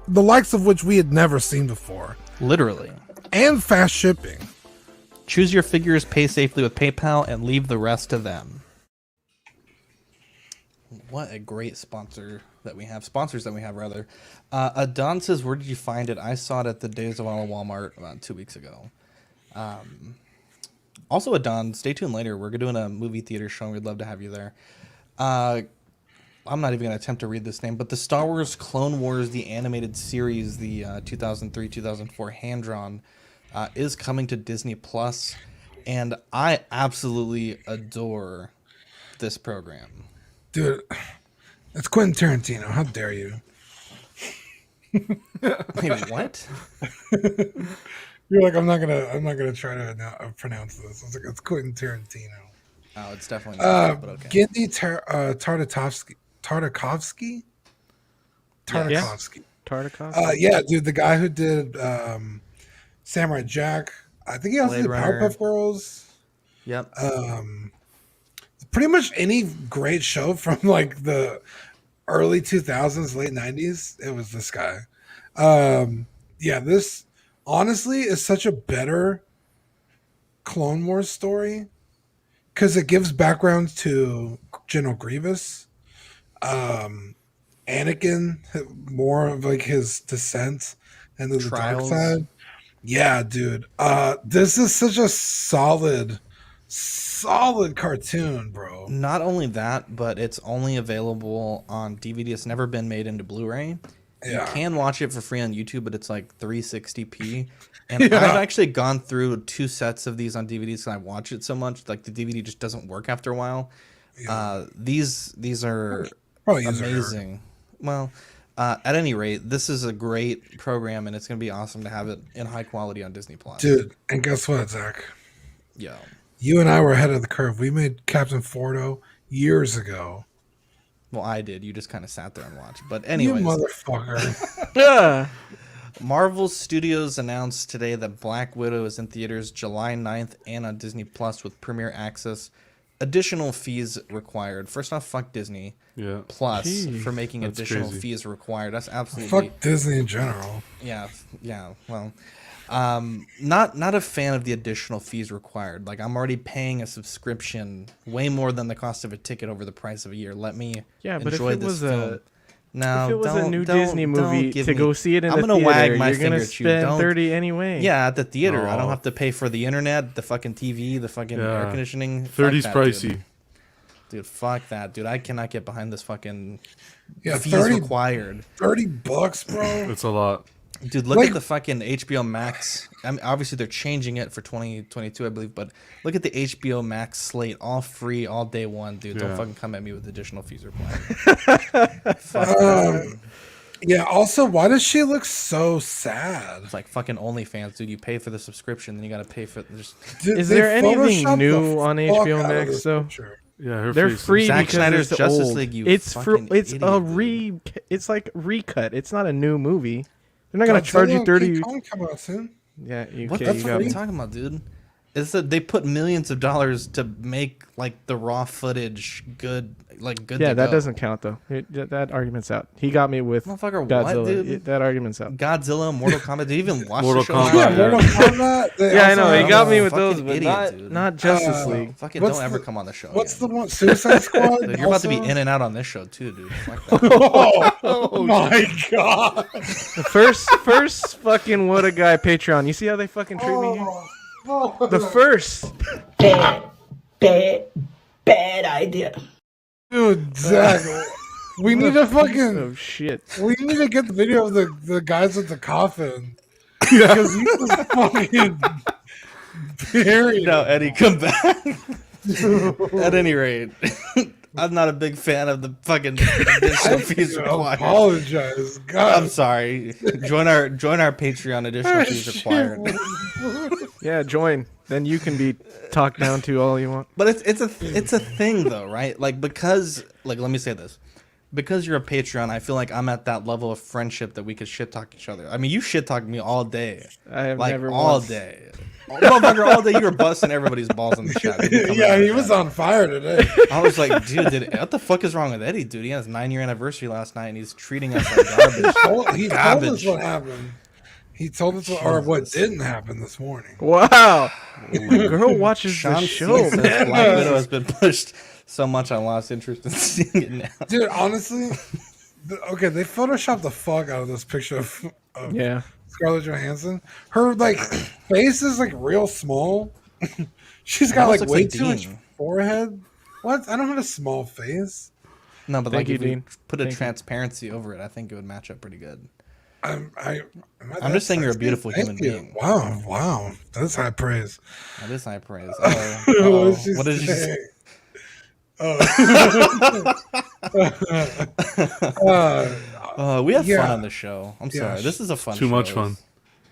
the likes of which we had never seen before. Literally. And fast shipping. Choose your figures, pay safely with PayPal, and leave the rest to them. What a great sponsors that we have, rather. Adon says, where did you find it? I saw it at the Days of Honor Walmart about 2 weeks ago. Also, Adon, stay tuned later. We're doing a movie theater show. We'd love to have you there. I'm not even going to attempt to read this name, but the Star Wars Clone Wars, the animated series, the 2003-2004 hand-drawn, is coming to Disney Plus, and I absolutely adore this program. Dude, it's Quentin Tarantino. How dare you? Wait, what? You're like, I'm not gonna try to pronounce this. I was like, it's Quentin Tarantino. Oh, it's definitely not, but okay. Gendy Tartakovsky. Yeah, dude, the guy who did Samurai Jack. I think he also did Powerpuff Girls. Yep. Pretty much any great show from like the early 2000s, late 90s, it was this guy. Yeah, this honestly is such a better Clone Wars story because it gives background to General Grievous, Anakin, more of like his descent into the dark side. Yeah, dude. This is such a solid cartoon, bro. Not only that, but it's only available on DVD. It's never been made into Blu-ray. You can watch it for free on YouTube, but it's like 360p. And I've actually gone through 2 sets of these on DVDs, and I watch it so much, like the DVD just doesn't work after a while. These are amazing. Well, at any rate, this is a great program, and it's going to be awesome to have it in high quality on Disney Plus. Dude, and guess what, Zach? Yeah. You and I were ahead of the curve. We made Captain Fordo years ago. Well, I did. You just kind of sat there and watched. But anyways. You motherfucker. Marvel Studios announced today that Black Widow is in theaters July 9th and on Disney Plus with premiere access. Additional fees required. First off, fuck Disney. Yeah. Plus for making That's additional crazy. fees required. That's absolutely fuck Disney in general. Yeah. Well, not a fan of the additional fees required. Like, I'm already paying a subscription way more than the cost of a ticket over the price of a year. Let me but enjoy if it this was film. No, if it was a new don't Disney movie give to me- go see it in I'm the gonna theater, wag my you're gonna finger at you. spend Don't- $30 anyway. Yeah, at the theater. I don't No. have to pay for the internet, the fucking TV, the fucking air conditioning. Fuck 30's that, pricey. Dude, fuck that, dude. I cannot get behind this fucking Yeah, fees 30 required. $30, bro. It's a lot. Dude, look at the fucking HBO Max. I mean, obviously, they're changing it for 2022, I believe. But look at the HBO Max slate, all free, all day one, dude. Don't fucking come at me with additional fees required. Fuck that. Yeah. Also, why does she look so sad? It's like fucking OnlyFans, dude. You pay for the subscription, then you gotta pay for. Is there anything new on HBO Max though? Yeah, her They're face is- free Zack because Snyder's it's Justice old. League, you It's fucking it's idiot, a it's like recut. It's not a new movie. They're not gonna charge you Godzilla 30. King Kong come out soon. Yeah, you, What okay, the you fuck got are you me. talking about, dude? It's that they put millions of dollars to make like the raw footage good. Yeah, that doesn't count though. That argument's out. He got me with Motherfucker, Godzilla. what, dude? That argument's out. Godzilla, Mortal Kombat. Did you even watch Mortal the show? Kombat, Yeah, Mortal Kombat. They Yeah, I also know. He have, got me with fucking those, but idiot, dude. not Justice League. Fucking What's don't ever the- come on the show. What's again. the one? Suicide Squad. Dude, you're about to be also? in and out on this show too, dude. Fuck that. Oh my god. The first fucking What a Guy Patreon. You see how they fucking treat me here? The first. Bad idea. Dude, Zach, we need to fucking. Oh shit. We need to get the video of the guys with the coffin. Because he was fucking buried. No, Eddie, come back. At any rate, I'm not a big fan of the fucking additional fees required. Apologize, God. I'm sorry. Join our Patreon. Additional fees required. Yeah, join. Then you can be talked down to all you want. But it's a thing though, right? Like, because let me say this. Because you're a Patreon, I feel like I'm at that level of friendship that we could shit talk each other. I mean, you shit talk me all day. I have like never all once. day. Motherfucker, all day you were busting everybody's balls in the chat. Yeah, he was on fire today. I was like, dude, what the fuck is wrong with Eddie, dude? He had his 9-year anniversry last night, and he's treating us like garbage. He told us what happened. He told us what didn't happen this morning. Wow. The girl watches Sean the show, says man. Black Widow has been pushed so much I lost interest in seeing it now. Dude, honestly, okay, they photoshopped the fuck out of this picture of Yeah. Scarlett Johansson. Her like face is like real small. She's got like Almost way looks too like much Dean. forehead. What? I don't have a small face. No, but Thank like you, if we Dean. put a Thank you. transparency over it, I think it would match up pretty good. I'm just saying you're a beautiful human you. being. Wow. That's high praise. That is high praise. What did she say? We have fun on the show. I'm sorry. This is a fun show. Too much fun.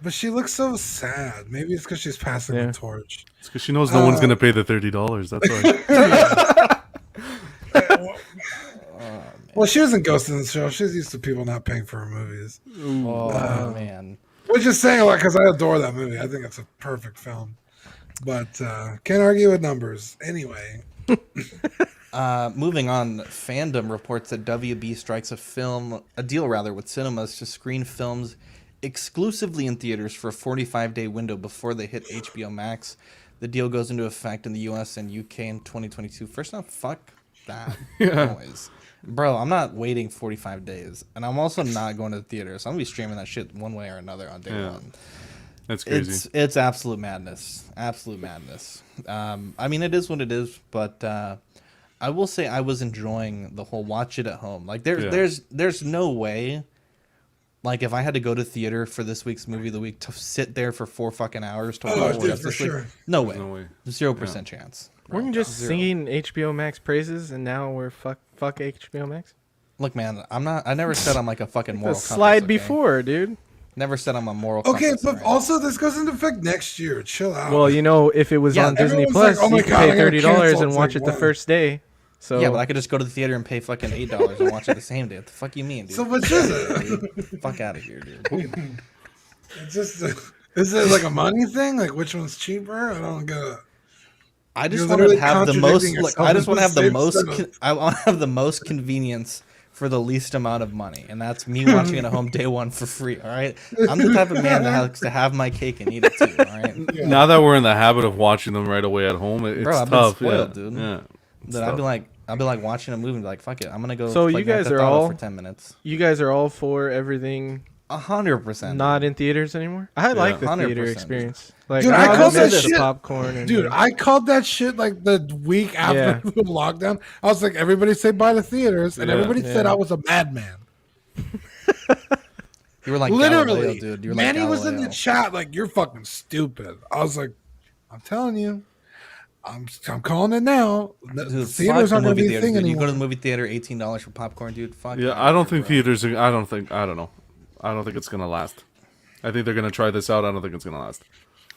But she looks so sad. Maybe it's because she's passing the torch. It's because she knows no one's gonna pay the $30. That's why. Well, she was in Ghost in the Shell. She's used to people not paying for her movies. Oh, man. Which is saying a lot because I adore that movie. I think it's a perfect film. But can't argue with numbers. Anyway. Moving on, Fandom reports that WB strikes a deal with cinemas to screen films exclusively in theaters for a 45-day window before they hit HBO Max. The deal goes into effect in the U.S. and UK in 2022. First off, fuck that noise. Bro, I'm not waiting 45 days. And I'm also not going to the theater. So I'm going to be streaming that shit one way or another on day one. That's crazy. It's absolute madness. Absolute madness. I mean, it is what it is. But I will say I was enjoying the whole watch it at home. Like, there's no way... Like, if I had to go to theater for this week's movie of the week to sit there for 4 fucking hours to watch Justice League, no way. 0% chance. Weren't you just singing HBO Max praises, and now we're fuck HBO Max? Look, man, I never said I'm like a fucking moral compass. Slide before, dude. Never said I'm a moral compass. Okay, but also this goes into effect next year. Chill out. Well, you know, if it was on Disney Plus, you could pay $30 and watch it the first day. So yeah, but I could just go to the theater and pay fucking $8 and watch it the same day. What the fuck you mean, dude? So which is it? Fuck out of here, dude. It's just is it like a money thing? Like which one's cheaper? I don't get it. I just want to have the most. Look, I just want to have the most. I want to have the most convenience for the least amount of money, and that's me watching it at home day one for free. All right, I'm the type of man that has to have my cake and eat it too. All right. Yeah. Now that we're in the habit of watching them right away at home, it's Bro, I've tough. been spoiled, yeah. dude. Yeah. That I'd be like watching a movie and be like, fuck it, I'm gonna go. So play you guys Grand are Theft Auto all for 10 minutes. You guys are all for everything. 100%. Not in theaters anymore. I like the 100%. theater experience. Like, dude, I called that the shit. Popcorn. And Dude, I called that shit like the week after the lockdown. I was like, everybody say bye to theaters, and everybody said I was a madman. You were like literally, Galileo, dude. You were Manny like was in the chat like, you're fucking stupid. I was like, I'm telling you. I'm calling it now. Dude, Theaters aren't going to be a thing dude. anymore. You go to the movie theater, $18 for popcorn, dude. Fuck yeah, I don't think theaters are. I don't know. I don't think it's gonna last. I think they're gonna try this out. I don't think it's gonna last.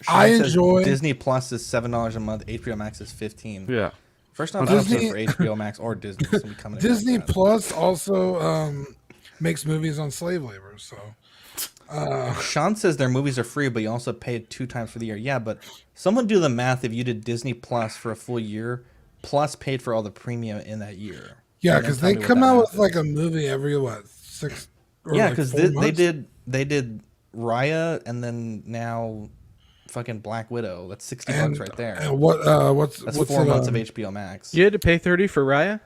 I enjoy Disney Plus is $7 a month. HBO Max is $15. Yeah. First off, I don't pay for HBO Max or Disney. So coming Disney Plus also makes movies on slave labor. So Sean says their movies are free, but you also pay 2 times for the year. Yeah, but someone do the math if you did Disney Plus for a full year, plus paid for all the premium in that year. Yeah, because they come out with like a movie every 6. Yeah, because they did Raya and then now fucking Black Widow. That's $60 right there. And what's 4 months of HBO Max. You had to pay $30 for Raya?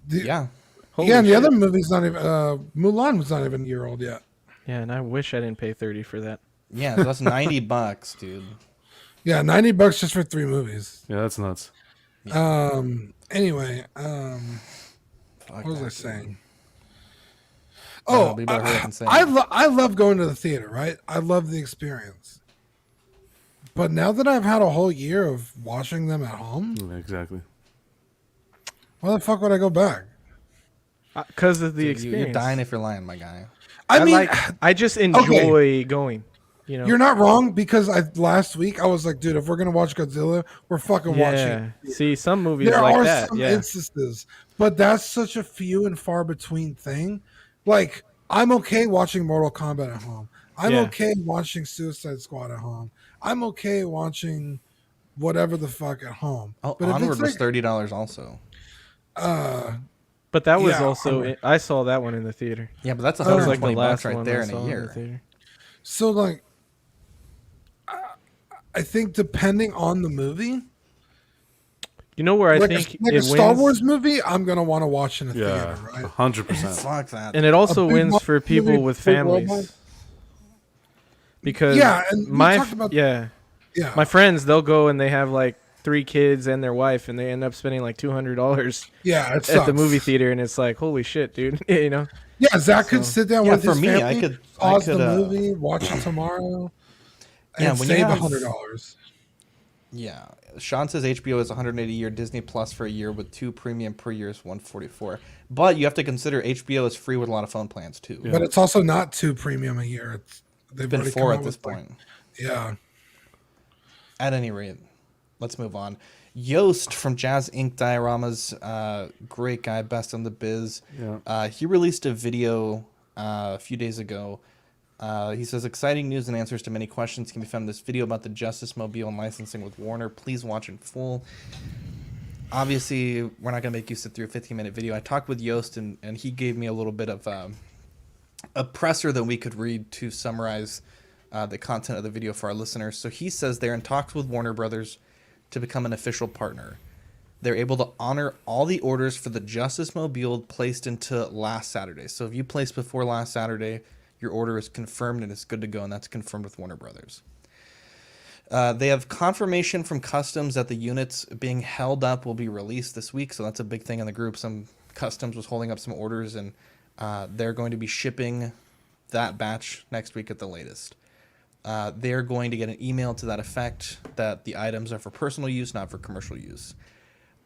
Yeah. Holy and the shit. other movie's not even Mulan was not even a year old yet. Yeah, and I wish I didn't pay $30 for that. Yeah, so that's $90, dude. Yeah, $90 just for 3 movies. Yeah, that's nuts. Anyway, what was I saying? Oh, I love going to the theater, right? I love the experience. But now that I've had a whole year of watching them at home, exactly. Why the fuck would I go back? Because of the experience. You're dying if you're lying, my guy. I just enjoy going. You know, you're not wrong, because last week I was like, dude, if we're gonna watch Godzilla, we're fucking watching. See, some movies there like are that. some instances, but that's such a few and far between thing. Like, I'm okay watching Mortal Kombat at home. I'm okay watching Suicide Squad at home. I'm okay watching whatever the fuck at home. Oh, but Onward was $30 also. But that was also I saw that one in the theater. Yeah, but that's that was like the $120 last right one there I in saw a the year. theater. So like, I think depending on the movie, you know where I like think a Star Wars movie, I'm gonna want to watch in a theater, right? 100%. Fuck that. And it also wins big for people movie, with big families. robot. Because and we talked about my friends, they'll go and they have like 3 kids and their wife, and they end up spending like $200 at the movie theater, and it's like, holy shit, dude. You know? Yeah, Zach could sit down with his family, I could pause the movie, watch it tomorrow, and save $100. Yeah, Sean says HBO is $180 a year, Disney Plus for a year with 2 premium per year is $144. But you have to consider HBO is free with a lot of phone plans too. But it's also not 2 premium a year. They've been already 4 come at out this with, point. Yeah. At any rate, let's move on. Yost from Jazz Inc. Dioramas, great guy, best in the biz. Yeah. He released a video a few days ago. He says, exciting news and answers to many questions can be found in this video about the Justice Mobile and licensing with Warner. Please watch in full. Obviously, we're not going to make you sit through a 15-minute video. I talked with Yost, and he gave me a little bit of a presser that we could read to summarize the content of the video for our listeners. So he says they're in talks with Warner Brothers to become an official partner. They're able to honor all the orders for the Justice Mobile placed into last Saturday. So if you placed before last Saturday, your order is confirmed and it's good to go, and that's confirmed with Warner Brothers. They have confirmation from Customs that the units being held up will be released this week, so that's a big thing in the group. Some Customs was holding up some orders, and they're going to be shipping that batch next week at the latest. They're going to get an email to that effect that the items are for personal use, not for commercial use.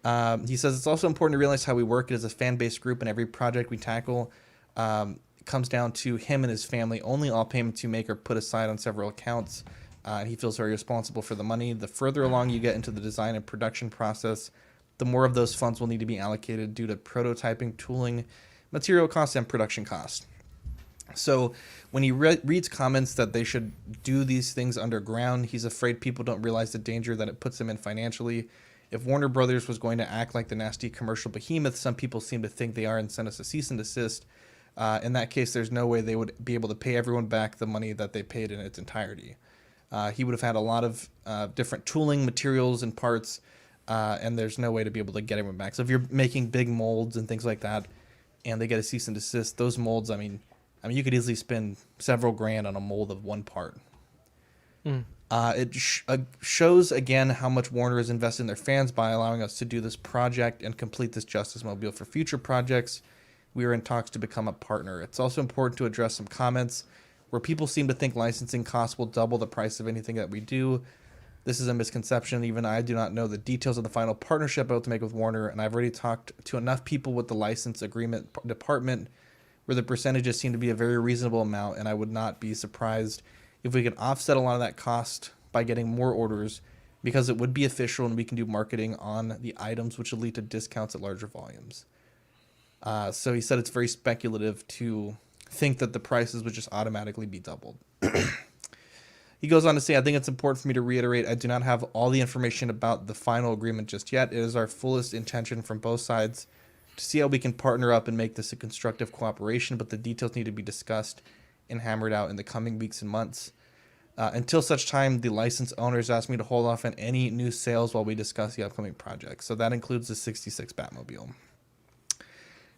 He says it's also important to realize how we work as a fan-based group, and every project we tackle comes down to him and his family. Only all payments you make are put aside on several accounts. And he feels very responsible for the money. The further along you get into the design and production process, the more of those funds will need to be allocated due to prototyping, tooling, material costs, and production costs. So when he reads comments that they should do these things underground, he's afraid people don't realize the danger that it puts them in financially. If Warner Brothers was going to act like the nasty commercial behemoth some people seem to think they are and send us a cease and desist, in that case, there's no way they would be able to pay everyone back the money that they paid in its entirety. He would have had a lot of different tooling, materials, and parts, and there's no way to be able to get everyone back. So if you're making big molds and things like that, and they get a cease and desist, those molds, I mean, you could easily spend several grand on a mold of one part. It shows, again, how much Warner is invested in their fans by allowing us to do this project and complete this Justice Mobile for future projects. We are in talks to become a partner. It's also important to address some comments where people seem to think licensing costs will double the price of anything that we do. This is a misconception. Even I do not know the details of the final partnership about to make with Warner, and I've already talked to enough people with the license agreement department where the percentages seem to be a very reasonable amount, and I would not be surprised if we could offset a lot of that cost by getting more orders, because it would be official and we can do marketing on the items, which would lead to discounts at larger volumes. So he said it's very speculative to think that the prices would just automatically be doubled. He goes on to say, I think it's important for me to reiterate, I do not have all the information about the final agreement just yet. It is our fullest intention from both sides to see how we can partner up and make this a constructive cooperation, but the details need to be discussed and hammered out in the coming weeks and months. Until such time, the license owners asked me to hold off on any new sales while we discuss the upcoming project. So that includes the 66 Batmobile.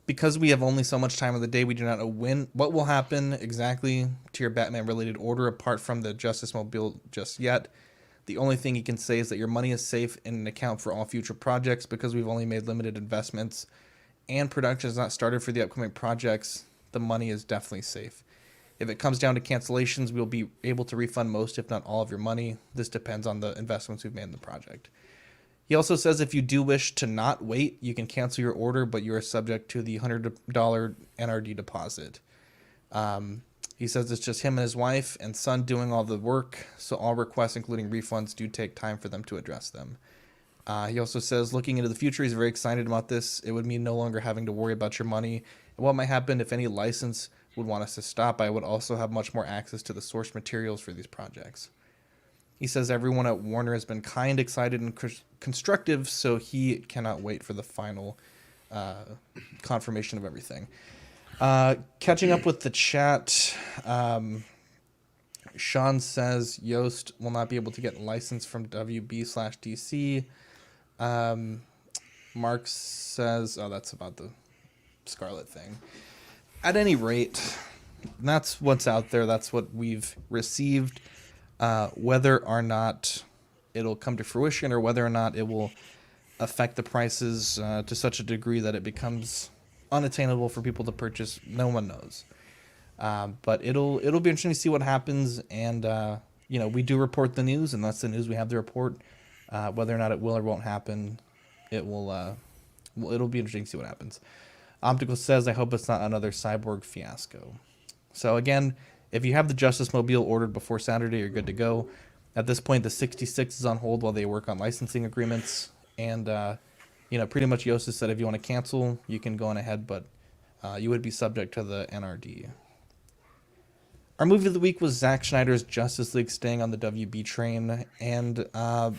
Because we have only so much time of the day, we do not know what will happen exactly to your Batman-related order apart from the Justice Mobile just yet. The only thing he can say is that your money is safe in an account for all future projects. Because we've only made limited investments and production has not started for the upcoming projects, the money is definitely safe. If it comes down to cancellations, we'll be able to refund most, if not all, of your money. This depends on the investments we've made in the project. He also says if you do wish to not wait, you can cancel your order, but you are subject to the $100 NRD deposit. He says it's just him and his wife and son doing all the work, so all requests, including refunds, do take time for them to address them. He also says looking into the future, he's very excited about this. It would mean no longer having to worry about your money. And what might happen if any license would want us to stop, I would also have much more access to the source materials for these projects. He says everyone at Warner has been kind, excited, and constructive, so he cannot wait for the final confirmation of everything. Catching up with the chat, Sean says Yoast will not be able to get licensed from WB/DC. Mark says, oh, that's about the Scarlet thing. At any rate, that's what's out there. That's what we've received. Whether or not it'll come to fruition or whether or not it will affect the prices to such a degree that it becomes unattainable for people to purchase, no one knows. But it'll be interesting to see what happens. And, we do report the news, and that's the news we have to report. Whether or not it will or won't happen, it'll be interesting to see what happens. Optical says, I hope it's not another Cyborg fiasco. So again, if you have the Justice Mobile ordered before Saturday, you're good to go. At this point, the 66 is on hold while they work on licensing agreements. And, pretty much Yost said if you want to cancel, you can go on ahead, but you would be subject to the NRD. Our movie of the week was Zack Snyder's Justice League, staying on the WB train. And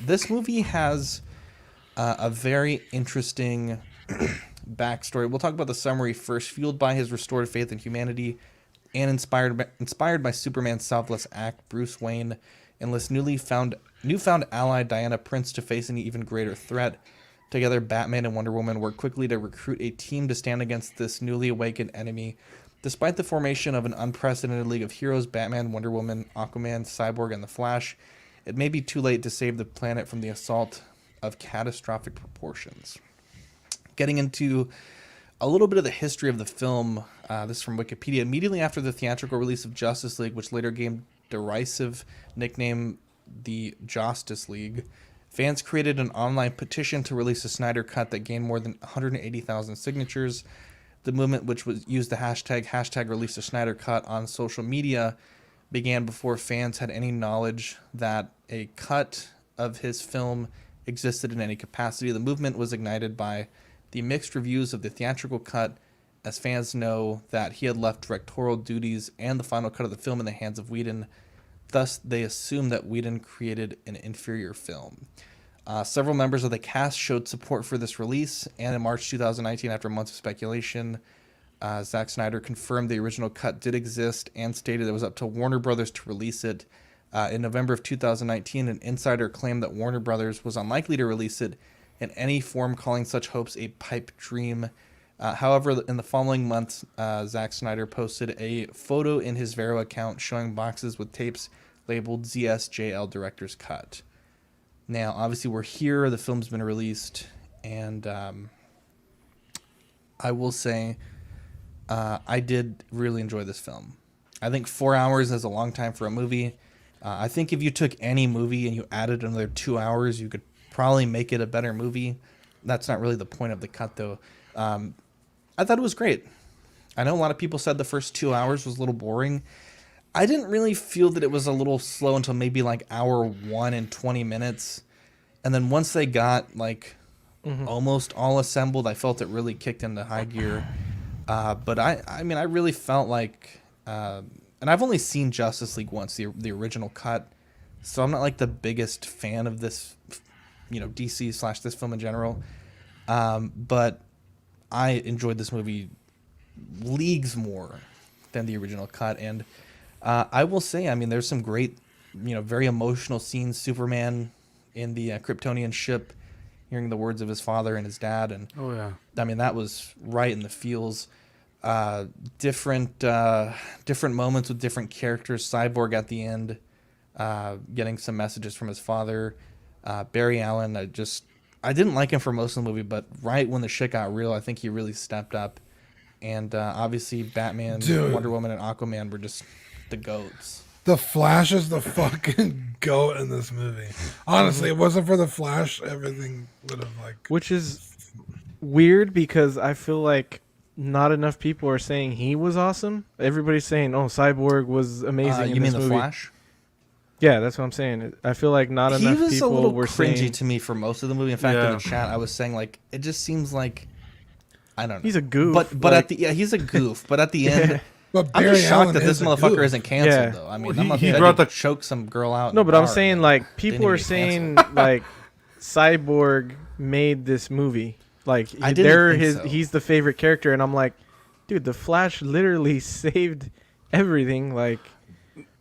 this movie has a very interesting backstory. We'll talk about the summary first. Fueled by his restored faith in humanity and inspired by Superman's selfless act, Bruce Wayne enlists newly found newfound ally Diana Prince to face an even greater threat. Together, Batman and Wonder Woman work quickly to recruit a team to stand against this newly awakened enemy. Despite the formation of an unprecedented League of Heroes, Batman, Wonder Woman, Aquaman, Cyborg, and the Flash, it may be too late to save the planet from the assault of catastrophic proportions. Getting into a little bit of the history of the film, this is from Wikipedia. Immediately after the theatrical release of Justice League, which later gained derisive nickname the Justice League, fans created an online petition to release a Snyder Cut that gained more than 180,000 signatures. The movement, which was used the hashtag release a Snyder Cut on social media, began before fans had any knowledge that a cut of his film existed in any capacity. The movement was ignited by the mixed reviews of the theatrical cut, as fans know that he had left directorial duties and the final cut of the film in the hands of Whedon. Thus, they assumed that Whedon created an inferior film. Several members of the cast showed support for this release, and in March 2019, after months of speculation, Zack Snyder confirmed the original cut did exist and stated it was up to Warner Brothers to release it. In November of 2019, an insider claimed that Warner Brothers was unlikely to release it in any form, calling such hopes a pipe dream. However, in the following months, Zack Snyder posted a photo in his Vero account showing boxes with tapes labeled ZSJL Director's Cut. Now, obviously, we're here. The film's been released, and I will say I did really enjoy this film. I think 4 hours is a long time for a movie. I think if you took any movie and you added another 2 hours, you could probably make it a better movie. That's not really the point of the cut, though. I thought it was great. I know a lot of people said the first 2 hours was a little boring. I didn't really feel that it was a little slow until maybe like hour 1 and 20 minutes. And then once they got like almost all assembled, I felt it really kicked into high gear. But I mean, I really felt like, and I've only seen Justice League once, the original cut. So I'm not like the biggest fan of this, DC / this film in general. But I enjoyed this movie leagues more than the original cut. And I will say, I mean, there's some great, very emotional scenes. Superman in the Kryptonian ship, hearing the words of his father and his dad. And oh, yeah. I mean, that was right in the feels. Different moments with different characters. Cyborg at the end, getting some messages from his father. Barry Allen, I didn't like him for most of the movie, but right when the shit got real, I think he really stepped up. And obviously Batman, Wonder Woman, and Aquaman were just the goats. The Flash is the fucking goat in this movie. Honestly, it wasn't for the Flash, everything would have Which is weird because I feel like not enough people are saying he was awesome. Everybody's saying, "Oh, Cyborg was amazing." You in mean this the movie. Flash? Yeah, that's what I'm saying. I feel like not enough people were saying. He was a little cringy to me for most of the movie. In fact, in the chat, I was saying like it just seems like I don't know. He's a goof. But he's a goof. But at the end, but I'm just shocked that this is a motherfucker goof. isn't canceled Yeah. though. I mean, Well, I'm not he that brought dude the- choke some girl out. in No, a but I'm bar saying and like didn't people are even get saying canceled. like Cyborg made this movie. Like I didn't think so. he's the favorite character, and I'm like, dude, the Flash literally saved everything. Like,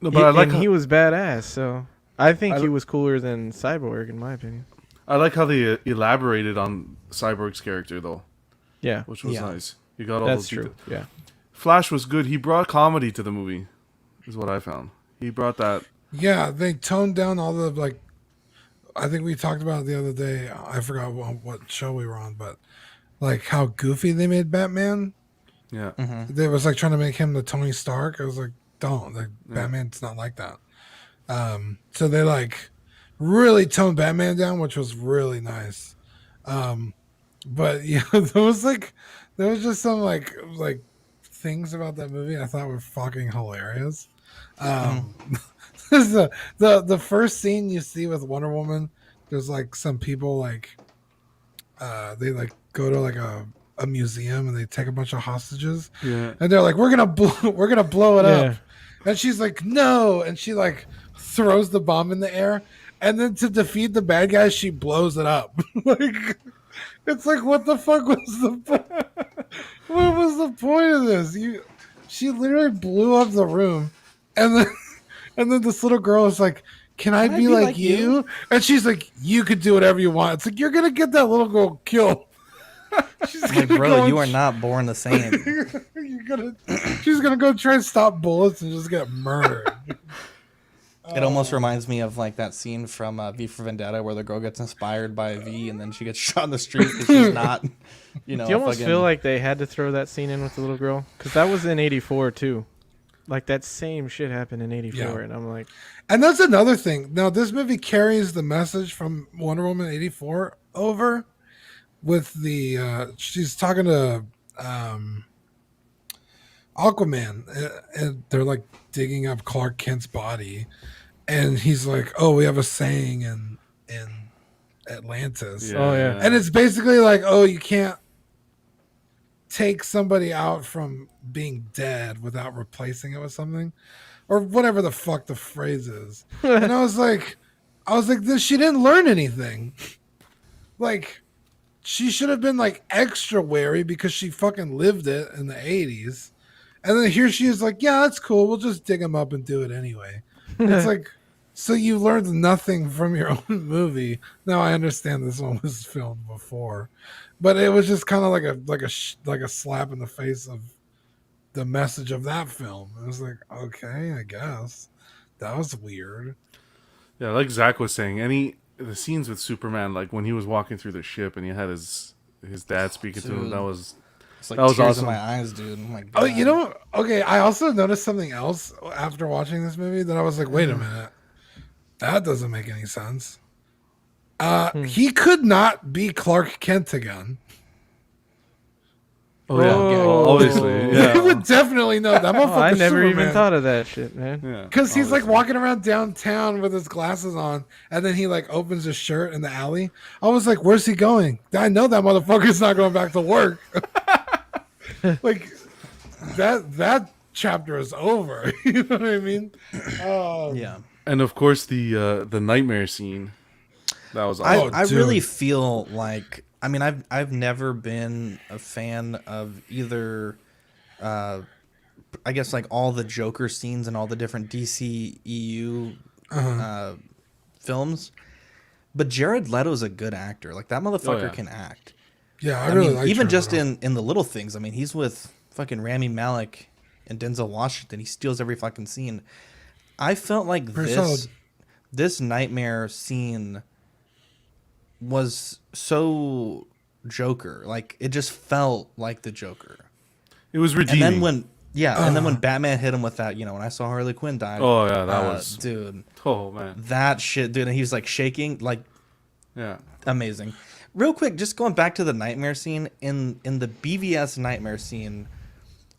No, but I like and he was badass. So I think he was cooler than Cyborg, in my opinion. I like how they elaborated on Cyborg's character, though. Yeah, which was nice. You got all that's those true. details. Yeah, Flash was good. He brought comedy to the movie, is what I found. He brought that. Yeah, they toned down all the I think we talked about it the other day. I forgot what show we were on, but like how goofy they made Batman. Yeah, They was like trying to make him the Tony Stark. I was like, don't. Batman's not like that. So they like really toned Batman down, which was really nice. But yeah, there was just some like things about that movie I thought were fucking hilarious. The first scene you see with Wonder Woman, there's like some people they like go to like a museum and they take a bunch of hostages. Yeah. And they're like, we're gonna blow it up. And she's like, no, and she like throws the bomb in the air, and then to defeat the bad guys, she blows it up. Like, it's like, what the fuck was what was the point of this? She literally blew up the room, and then this little girl is like, can I be like you? And she's like, you could do whatever you want. It's like, you're going to get that little girl killed. Like, bro, you are not born the same. She's going to go try and stop bullets and just get murdered. It almost reminds me of like that scene from V for Vendetta where the girl gets inspired by V and then she gets shot in the street because she's not, you know. Do you almost feel like they had to throw that scene in with the little girl? Because that was in '84 too. Like that same shit happened in '84, and I'm like, and that's another thing. Now this movie carries the message from Wonder Woman '84 over with the she's talking to Aquaman, and they're like digging up Clark Kent's body, and he's like, "Oh, we have a saying in Atlantis." Oh yeah, and it's basically like, "Oh, you can't take somebody out from being dead without replacing it with something," or whatever the fuck the phrase is. And I was like, this. She didn't learn anything. Like, she should have been like extra wary because she fucking lived it in the 80s. And then here she is like, yeah, that's cool. We'll just dig them up and do it anyway. It's like, so you learned nothing from your own movie. Now I understand this one was filmed before, but it was just kind of like a slap in the face of the message of that film. It was like, okay, I guess that was weird. Yeah, like Zach was saying, the scenes with Superman, like when he was walking through the ship and he had his dad speaking to him, that was. It's like that was tears awesome. in my eyes, dude. Oh my God. Oh, you know, okay. I also noticed something else after watching this movie that I was like, wait a minute, that doesn't make any sense. He could not be Clark Kent again. Oh yeah, obviously, yeah. You would definitely know that motherfucker. I never Superman. even thought of that shit, man. Because he's like walking around downtown with his glasses on, and then he like opens his shirt in the alley. I was like, "Where's he going?" I know that motherfucker's not going back to work. Like that chapter is over. You know what I mean? Yeah. And of course the nightmare scene. That was awesome. I really feel like, I mean, I've never been a fan of either I guess like all the Joker scenes and all the different DCEU films. But Jared Leto's a good actor. Like that motherfucker can act. Yeah, I really like even Jared just Leto. in the little things. I mean, he's with fucking Rami Malek and Denzel Washington. He steals every fucking scene. I felt like this nightmare scene was so Joker. Like it just felt like the Joker. It was redeeming. And then when Batman hit him with that, you know, when I saw Harley Quinn die. Oh yeah, that was dude. Oh man, that shit, dude. And he was like shaking, like, yeah, amazing. Real quick, just going back to the nightmare scene in the BVS nightmare scene.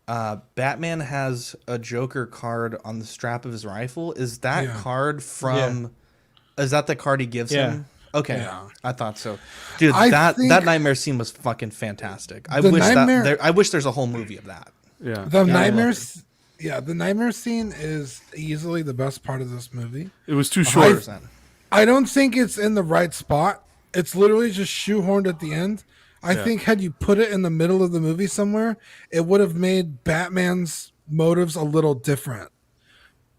Batman has a Joker card on the strap of his rifle. Is that card from? Yeah. Is that the card he gives him? Okay, I thought so, dude. That nightmare scene was fucking fantastic. I wish there's a whole movie of that. Yeah, the nightmares. Yeah, the nightmare scene is easily the best part of this movie. It was too short. I don't think it's in the right spot. It's literally just shoehorned at the end. I think had you put it in the middle of the movie somewhere, it would have made Batman's motives a little different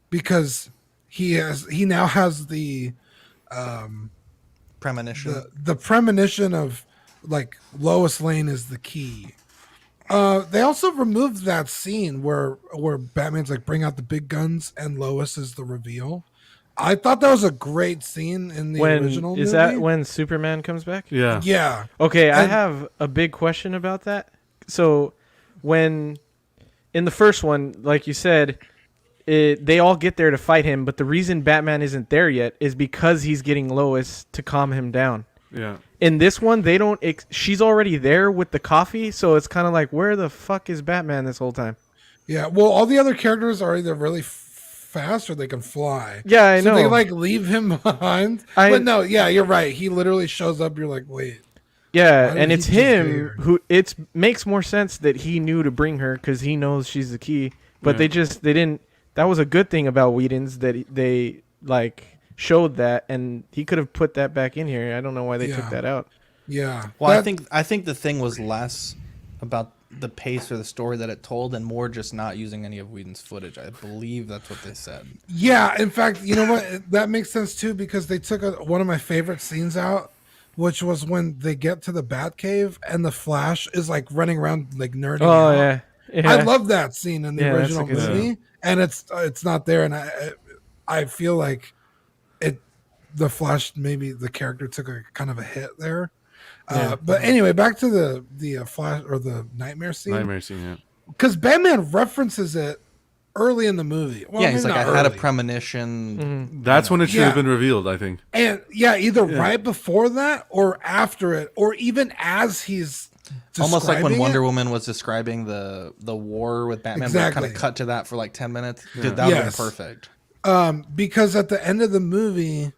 because he now has the premonition. The premonition of like Lois Lane is the key. They also removed that scene where Batman's like bring out the big guns and Lois is the reveal. I thought that was a great scene in the original movie. Is that when Superman comes back? Yeah. Yeah. Okay, I have a big question about that. So, when in the first one, like you said, they all get there to fight him, but the reason Batman isn't there yet is because he's getting Lois to calm him down. Yeah. In this one, they don't. She's already there with the coffee, so it's kind of like, where the fuck is Batman this whole time? Yeah. Well, all the other characters are either really fast or they can fly. Yeah, I know. They like leave him behind. But no, yeah, you're right. He literally shows up. You're like, wait. Yeah, and it's him who it makes more sense that he knew to bring her because he knows she's the key. But they didn't. That was a good thing about Whedon's that they like showed that, and he could have put that back in here. I don't know why they took that out. Yeah. Well, I think the thing was less about the pace or the story that it told, and more just not using any of Whedon's footage. I believe that's what they said. Yeah, in fact, you know what? That makes sense too, because they took one of my favorite scenes out, which was when they get to the Batcave and the Flash is like running around like nerding out. Yeah. I love that scene in the original that's a good movie, scene. and it's not there, and I feel like the Flash, maybe the character took a kind of a hit there. But anyway, back to the Flash or the nightmare scene. Nightmare scene, yeah. Because Batman references it early in the movie. Well, yeah, he's like, maybe I not had a early. premonition. Mm-hmm. That's when it should have been revealed, I think. And either right before that or after it, or even as he's almost like when describing Wonder it. Woman was describing the war with Batman. Exactly. We kind of cut to that for like 10 minutes. Dude, that would have been perfect. Because at the end of the movie,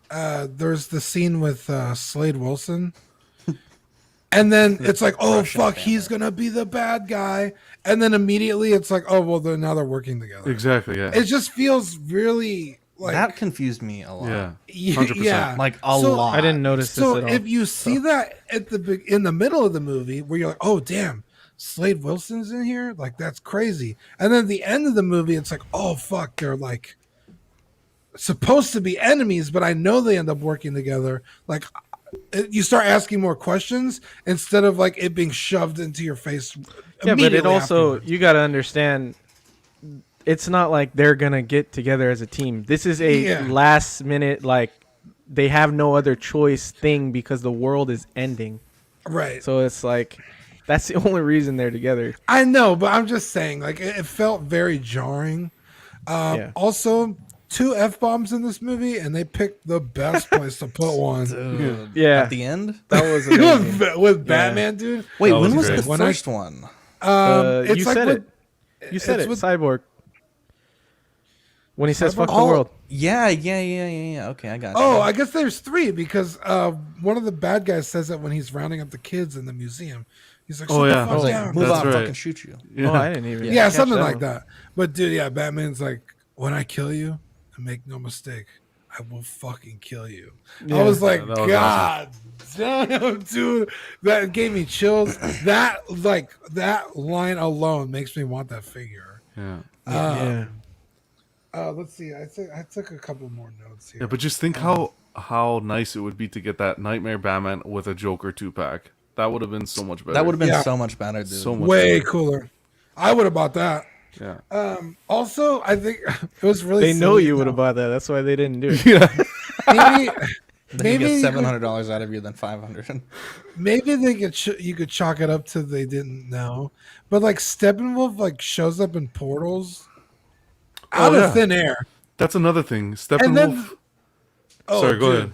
there's the scene with Slade Wilson. And then it's like, oh, fuck, he's going to be the bad guy. And then immediately it's like, oh, well, now they're working together. Exactly, yeah. It just feels really like... That confused me a lot. Yeah, 100%. Yeah. Like a lot. I didn't notice this at all. If you see that in the middle of the movie where you're like, oh, damn, Slade Wilson's in here? Like, that's crazy. And then at the end of the movie, it's like, oh, fuck, they're like supposed to be enemies, but I know they end up working together. Like, you start asking more questions instead of like it being shoved into your face. Yeah, but it also, afterwards. you got to understand, it's not like they're going to get together as a team. This is a last minute, like, they have no other choice thing because the world is ending. Right. So it's like, that's the only reason they're together. I know, but I'm just saying, like, it felt very jarring. Also, 2 F-bombs in this movie, and they picked the best place to put one. Dude. Yeah. At the end? That was amazing. with Batman, dude. Wait, That when was was the great. first one? It's you like said with- it. You said it's it. with- Cyborg. When he says Cyborg? fuck the world. Yeah. Okay, I got you. Oh, I guess there's 3 because one of the bad guys says it when he's rounding up the kids in the museum. He's like, Oh, "Sit the yeah. fuck I was like, down." move That's on, right. fucking shoot you. Oh, I didn't even. Yeah, catch something that like one. that. But dude, yeah, Batman's like, when I kill you, and make no mistake, I will fucking kill you. I was like, that was God damn, dude, that gave me chills. That line alone makes me want that figure. Yeah. Let's see. I took a couple more notes here. Yeah, but just think how nice it would be to get that Nightmare Batman with a Joker 2-pack. That would have been so much better. That would have been Yeah. so much better, dude. so much way better. cooler. I would have bought that. Yeah. Also, I think it was really. They know silly. you would have bought that. That's why they didn't do it. Maybe, They maybe get $700 out of you than $500. maybe they could you could chalk it up to they didn't know, but like Steppenwolf like shows up in portals out of thin air. That's another thing. And Steppenwolf. then- Oh, Sorry, go dude. ahead.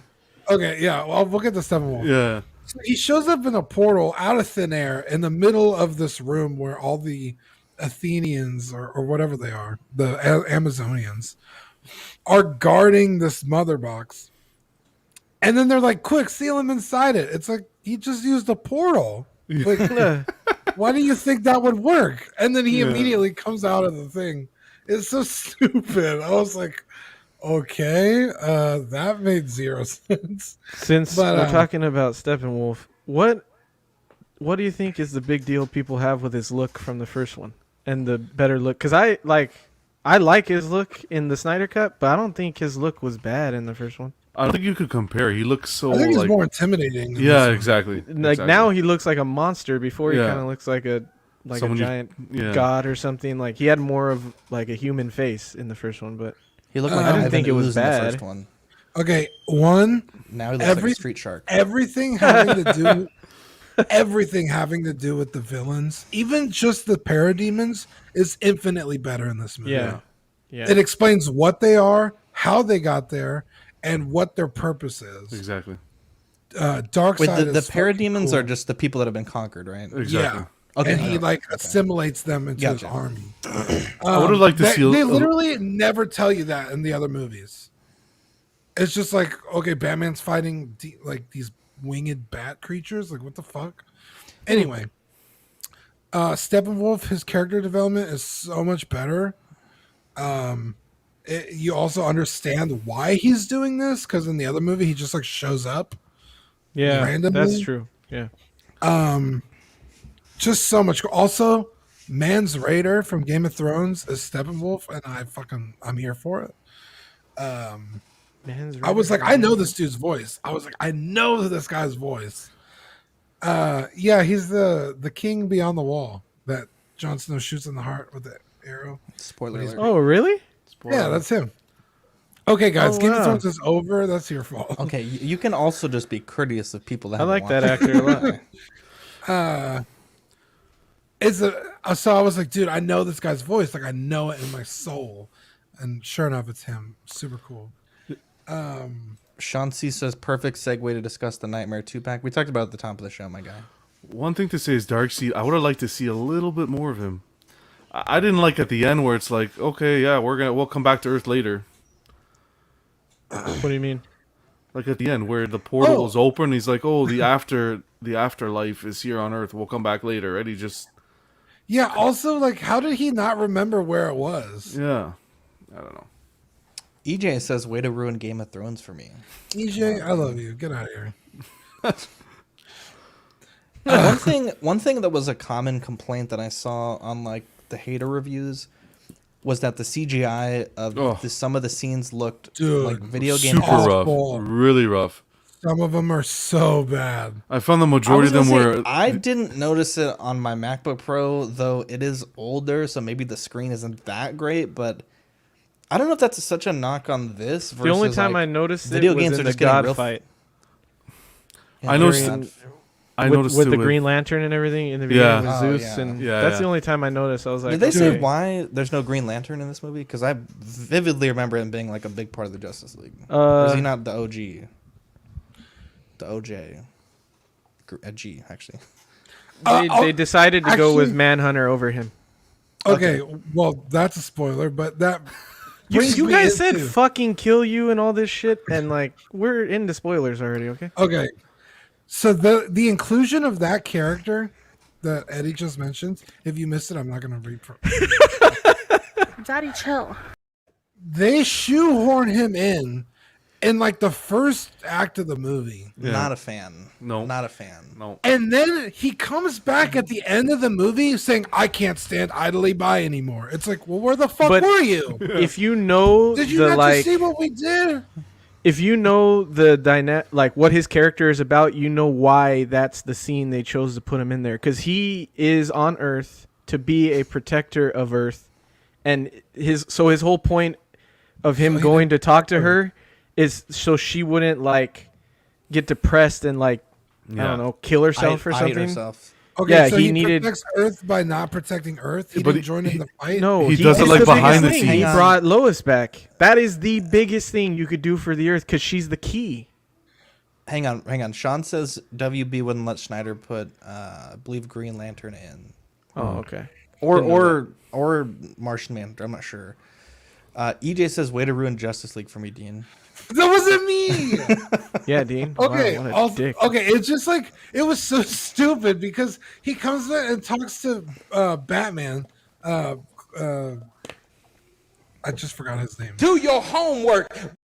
Okay, yeah, well, we'll get to Steppenwolf. Yeah. So he shows up in a portal out of thin air in the middle of this room where all the Athenians or whatever they are, the Amazonians, are guarding this mother box. And then they're like, quick, seal him inside it. It's like, he just used a portal. Like, why do you think that would work? And then he immediately comes out of the thing. It's so stupid. I was like, okay, that made zero sense. Since But, we're talking about Steppenwolf, what do you think is the big deal people have with his look from the first one and the better look? Because I like his look in the Snyder Cut, but I don't think his look was bad in the first one. I don't think you could compare. He looks so I think he's like more intimidating. Than yeah, this one. exactly. Like now he looks like a monster. Before he Yeah. kind of looks like a Someone you- giant yeah. god or something. Like he had more of like a human face in the first one, but He looked like I didn't Ivan think it was Ooze in the bad. first one. Okay, one. Now he looks like a street shark. Everything having to do, everything having to do with the villains, even just the parademons, is infinitely better in this movie. yeah. It explains what they are, how they got there, and what their purpose is. Exactly. Darkseid. Wait, the is fucking parademons cool. are just the people that have been conquered, right? Exactly. Yeah. Okay, And he okay. like assimilates them into his Gotcha. army. I would have liked to they, see. They literally never tell you that in the other movies. It's just like, okay, Batman's fighting like these winged bat creatures. Like, what the fuck? Anyway, Steppenwolf, his character development is so much better. You also understand why he's doing this, because in the other movie he just like shows up. Yeah, randomly. that's true. Yeah. just so much. Also, Mans Raider from Game of Thrones is Steppenwolf, and I'm here for it. I was like, I know this dude's voice. I was like, I know this guy's voice. Yeah, he's the king beyond the wall that Jon Snow shoots in the heart with the arrow. Spoiler alert. Oh, really? Yeah, that's him. Okay, guys, Game of Thrones is over. That's your fault. Okay, you can also just be courteous of people that I like that actor a lot. So I was like, dude, I know this guy's voice. Like, I know it in my soul. And sure enough, it's him. Super cool. Sean C says, perfect segue to discuss the Nightmare 2-pack. We talked about it at the top of the show, my guy. One thing to say is Darkseid, I would have liked to see a little bit more of him. I didn't like at the end where it's like, okay, yeah, we'll come back to Earth later. What do you mean? Like at the end where the portal was open, he's like, oh, the afterlife is here on Earth. We'll come back later. And he just... Yeah, also, like, how did he not remember where it was? Yeah. I don't know. EJ says, way to ruin Game of Thrones for me. EJ, I love you. Get out of here. One thing that was a common complaint that I saw on like the hater reviews was that the CGI of some of the scenes looked like video game. Super rough. Really rough. Some of them are so bad. I found the majority of them were... I didn't notice it on my MacBook Pro, though it is older, so maybe the screen isn't that great, but I don't know if that's such a knock on this. Versus, the only time like, I noticed video it was games in are the just getting God fight. I noticed with the Green Lantern and everything in the beginning with Zeus, yeah. and that's the only time I noticed. I was like, did they say why there's no Green Lantern in this movie? Because I vividly remember him being like a big part of the Justice League. Or is he not the OG? The OJ. G, actually. They decided to go with Manhunter over him. Okay, well, that's a spoiler, but that... You guys said fucking kill you and all this shit, and like, we're into spoilers already, okay? Okay. So the inclusion of that character that Eddie just mentioned, if you missed it, I'm not going to read. Daddy, chill. They shoehorn him in like the first act of the movie. Yeah. Not a fan. No. Not a fan. No. And then he comes back at the end of the movie saying, I can't stand idly by anymore. It's like, well, where the fuck were you? If you know did you not just see what we did? If you know like what his character is about, you know why that's the scene they chose to put him in there. Because he is on Earth to be a protector of Earth. And his whole point of him going to talk to her is so she wouldn't like get depressed and like I don't know, kill herself or something. Herself. Okay, yeah, so he he needed protects Earth by not protecting Earth. He didn't join in the fight. No, he does it like behind the scenes. He brought Lois back. That is the biggest thing you could do for the Earth because she's the key. Hang on. Sean says WB wouldn't let Snyder put, I believe, Green Lantern in. Oh, okay. Or Martian Manhunter. I'm not sure. EJ says, way to ruin Justice League for me, Dean. That wasn't me. Yeah, Dean. Okay. Wow, what a dick. Okay. It's just like it was so stupid because he comes in and talks to Batman. I just forgot his name. Do your homework.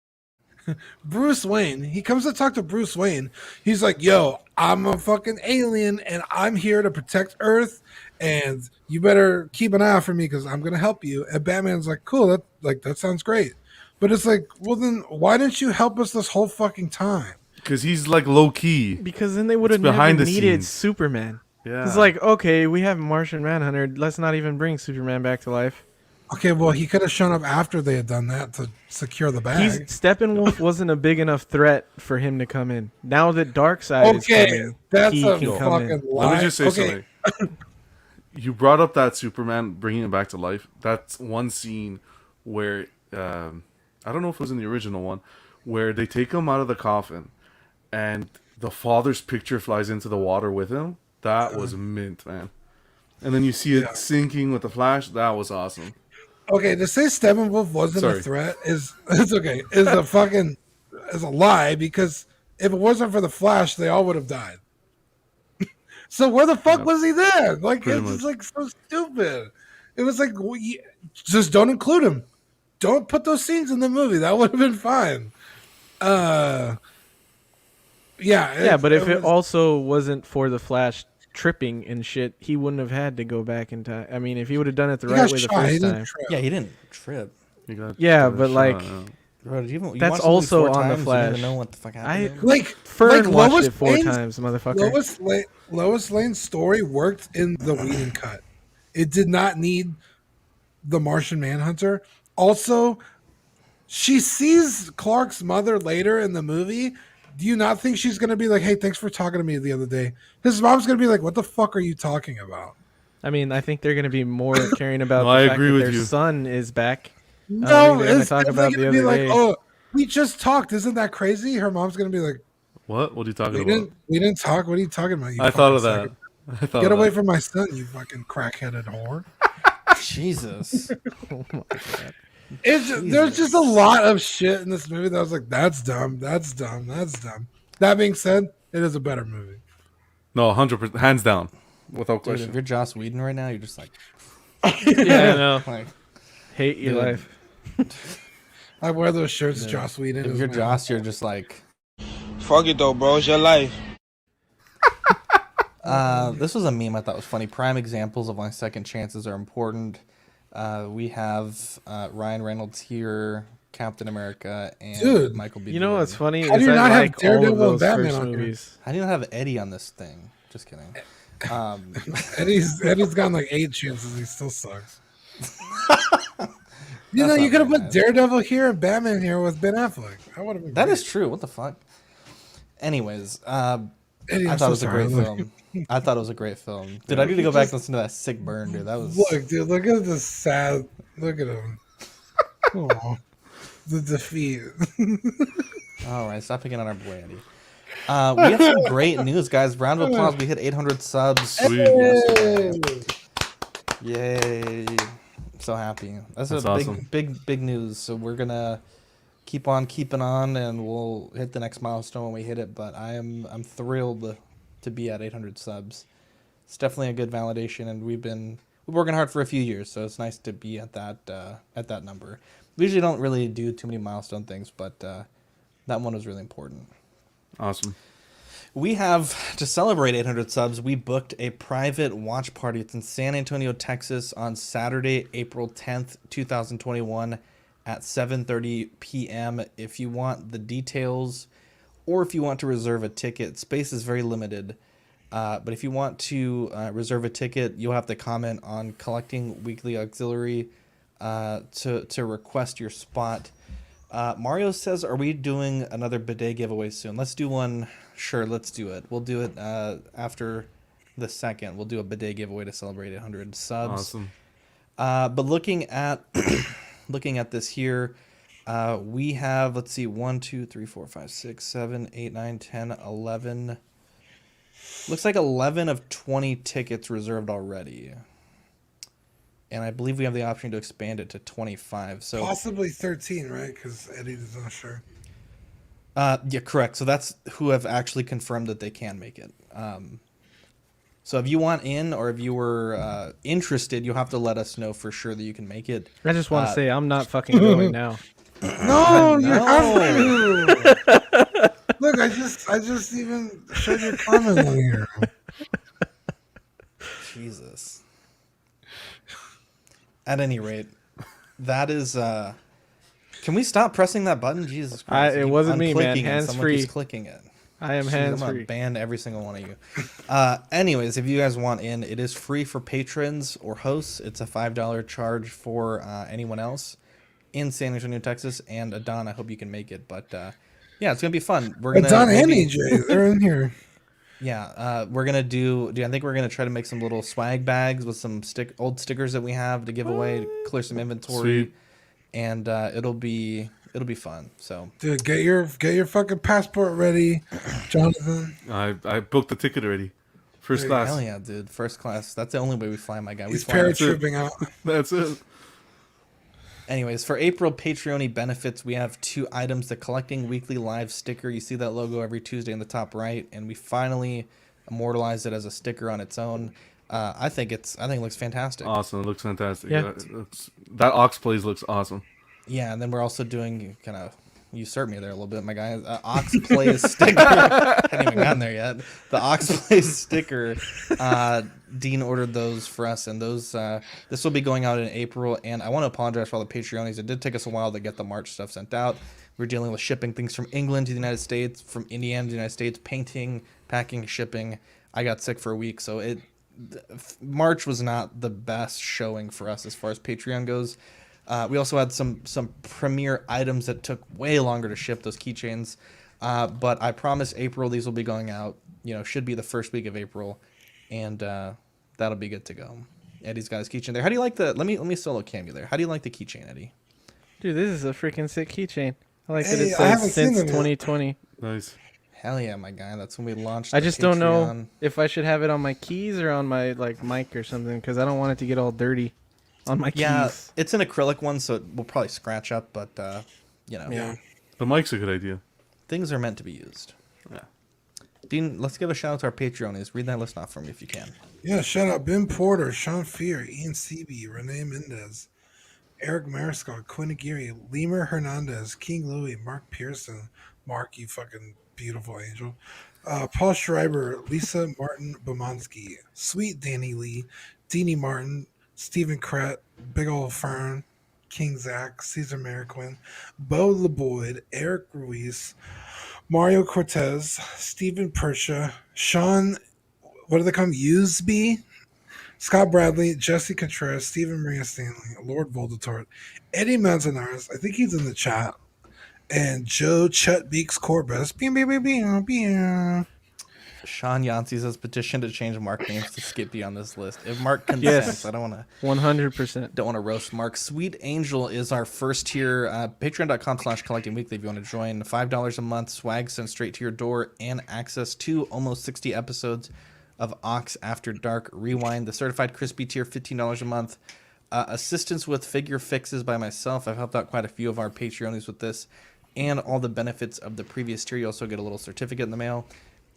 Bruce Wayne. He comes to talk to Bruce Wayne. He's like, "Yo, I'm a fucking alien, and I'm here to protect Earth, and you better keep an eye out for me because I'm gonna help you." And Batman's like, "Cool. That sounds great." But it's like, well, then why didn't you help us this whole fucking time? Because he's like low key. Because then they would have never needed Superman. Yeah. It's like, okay, we have Martian Manhunter. Let's not even bring Superman back to life. Okay, well, he could have shown up after they had done that to secure the bag. Steppenwolf wasn't a big enough threat for him to come in. Now that Darkseid is coming, that's he a can come in. fucking lie. Let me just say something. You brought up that Superman bringing him back to life. That's one scene where... I don't know if it was in the original one, where they take him out of the coffin and the father's picture flies into the water with him. That was mint, man. And then you see it sinking with the flash. That was awesome. Okay, to say Steppenwolf wasn't a threat is a lie because if it wasn't for the Flash, they all would have died. So where the fuck was he then? Like it's like so stupid. It was like just don't include him. Don't put those scenes in the movie. That would have been fine. But if it also wasn't for the Flash, tripping and shit, he wouldn't have had to go back in time. I mean, if he would have done it the He right got way the shot, he first didn't time. trip. Yeah, he didn't trip. He got Yeah, shot, but like, Bro, you that's watched the movie also 4 on the times, you Flash. didn't know what the fuck happened. Fern watched Lois it 4 Lane's- times, motherfucker. Lois Lane's story worked in the Whedon cut. It did not need the Martian Manhunter. Also, she sees Clark's mother later in the movie. Do you not think she's going to be like, hey, thanks for talking to me the other day? His mom's going to be like, what the fuck are you talking about? I mean, I think they're going to be more caring about No, the I fact agree that with their you. son is back. No, they're going to it's talk about the gonna be other like, day. oh, we just talked. Isn't that crazy? Her mom's going to be like, What? What are you talking we about? didn't talk. What are you talking about? You I thought of fucking that. psycho? Get away from my son, you fucking crackheaded whore. Jesus. Oh my God. There's just a lot of shit in this movie that I was like, that's dumb, that's dumb, that's dumb. That being said, it is a better movie. No, 100%, hands down, without Dude, question. if you're Joss Whedon right now, you're just like, Yeah, I know. like, Hate your dude. life. I wear those shirts, dude, Joss Whedon. If is you're my- Joss, you're just like, Fuck it though, bro. It's your life. this was a meme I thought was funny. Prime examples of why second chances are important. We have Ryan Reynolds here, Captain America, and Dude. Michael B. You know Jordan. what's funny How do is you I not have like all Daredevil of and those Batman first on here? movies. How do you not have Eddie on this thing? Just kidding. Eddie's gotten like 8 chances. He still sucks. You know, That's you not could have very put nice. Daredevil here and Batman here with Ben Affleck. That would have been That great. is true. What the fuck? Anyways, Eddie, I I'm thought so it was a sorry. great film. I thought it was a great film. Dude, I need to go back and listen to that sick burn, dude. That was Look, dude, look at this sad. Look at him. Aw. The defeat. all right. Stop picking on our boy Eddie. We have some great news, guys. Round of applause. We hit 800 subs. yesterday. Yay! So happy. That's a awesome. big news. So we're gonna keep on keeping on, and we'll hit the next milestone when we hit it. But I'm thrilled to be at 800 subs. It's definitely a good validation, and we've been working hard for a few years, so it's nice to be at that number. We usually don't really do too many milestone things, but that one was really important. Awesome. We have, to celebrate 800 subs, we booked a private watch party. It's in San Antonio, Texas on Saturday, April 10th, 2021 at 7:30 p.m. If you want the details or if you want to reserve a ticket, space is very limited. But if you want to reserve a ticket, you'll have to comment on Collecting Weekly Auxiliary to request your spot. Mario says, are we doing another bidet giveaway soon? Let's do one. Sure, let's do it. We'll do it after the second. We'll do a bidet giveaway to celebrate 100 subs. Awesome. But looking at this here, we have, let's see, 1, 2, 3, 4, 5, 6, 7, 8, 9, 10, 11. Looks like 11 of 20 tickets reserved already. And I believe we have the option to expand it to 25. So Possibly 13, right? Because Eddie is not sure. yeah, correct. So that's who have actually confirmed that they can make it. So if you want in, or if you were interested, you'll have to let us know for sure that you can make it. I just want to say I'm not fucking going now. No, you have to. Look, I just even showed your comment on here. Jesus. At any rate, that is. Can we stop pressing that button? Jesus Christ! It wasn't me, man. Unclicking it. Hands Someone free. keeps clicking it. I am Jeez, hands I'm free. gonna ban every single one of you. Anyways, if you guys want in, it is free for patrons or hosts. It's a $5 charge for anyone else in San Antonio, Texas. And Adon, I hope you can make it. But yeah, it's gonna be fun. We're gonna Don and maybe- EJ, they're in here. Yeah, we're gonna do. I think we're gonna try to make some little swag bags with some old stickers that we have to give away to clear some inventory, Sweet. and it'll be fun. So Dude, get your fucking passport ready, Jonathan. I booked the ticket already. First Dude, class. hell yeah, dude, first class. That's the only way we fly, my guy. We He's fly. paratrooping out. That's it. Anyways, for April Patreon benefits, we have 2 items: the Collecting Weekly Live sticker. You see that logo every Tuesday in the top right, and we finally immortalized it as a sticker on its own. I think it looks fantastic. Awesome. It looks fantastic. Yeah. That Ox Plays looks awesome. Yeah, and then we're also doing kind of usurp me there a little bit, my guy. Ox Plays sticker. Haven't even gotten there yet. The Ox Plays sticker. Dean ordered those for us, and those this will be going out in April. And I want to apologize for all the Patreonies. It did take us a while to get the March stuff sent out. We're dealing with shipping things from England to the United States, from Indiana to the United States, painting, packing, shipping. I got sick for a week, so March was not the best showing for us as far as Patreon goes. We also had some premier items that took way longer to ship, those keychains. But I promise April these will be going out. Should be the first week of April, and that'll be good to go. Eddie's got his keychain there. How do you like the? Let me solo cam you there. How do you like the keychain, Eddie? Dude, this is a freaking sick keychain. I like that it says since 2020. Nice. Hell yeah, my guy. That's when we launched. I just don't know if I should have it on my keys or on my mic or something, because I don't want it to get all dirty on my keys. Yeah, it's an acrylic one, so it will probably scratch up, but Yeah. The mic's a good idea. Things are meant to be used. Yeah. Dean, let's give a shout out to our Patreonies. Read that list off for me if you can. Yeah, shout out Ben Porter, Sean Fear, Ian Seaby, Renee Mendez, Eric Mariscal, Quinn Aguirre, Lemur Hernandez, King Louie, Mark Pearson, Mark, you fucking beautiful angel, Paul Schreiber, Lisa Martin Bomansky, Sweet Danny Lee, Deanie Martin, Stephen Krett, Big Ol' Fern, King Zack, Caesar Mariquin, Bo LeBoyd, Eric Ruiz, Mario Cortez, Stephen Persha, Sean, what do they call him? Useby, Scott Bradley, Jesse Contreras, Stephen Maria Stanley, Lord Voldemort, Eddie Manzanares, I think he's in the chat, and Joe Chet Beeks Corbus. Sean Yancey says petition to change Mark names to Skippy on this list. If Mark consents, Yes. I don't want to 100%. Don't want to roast Mark. Sweet Angel is our first tier. Patreon.com/collectingweekly if you want to join. $5 a month, swag sent straight to your door, and access to almost 60 episodes of Ox After Dark Rewind. The certified crispy tier, $15 a month. Assistance with figure fixes by myself. I've helped out quite a few of our Patreonies with this, and all the benefits of the previous tier. You also get a little certificate in the mail.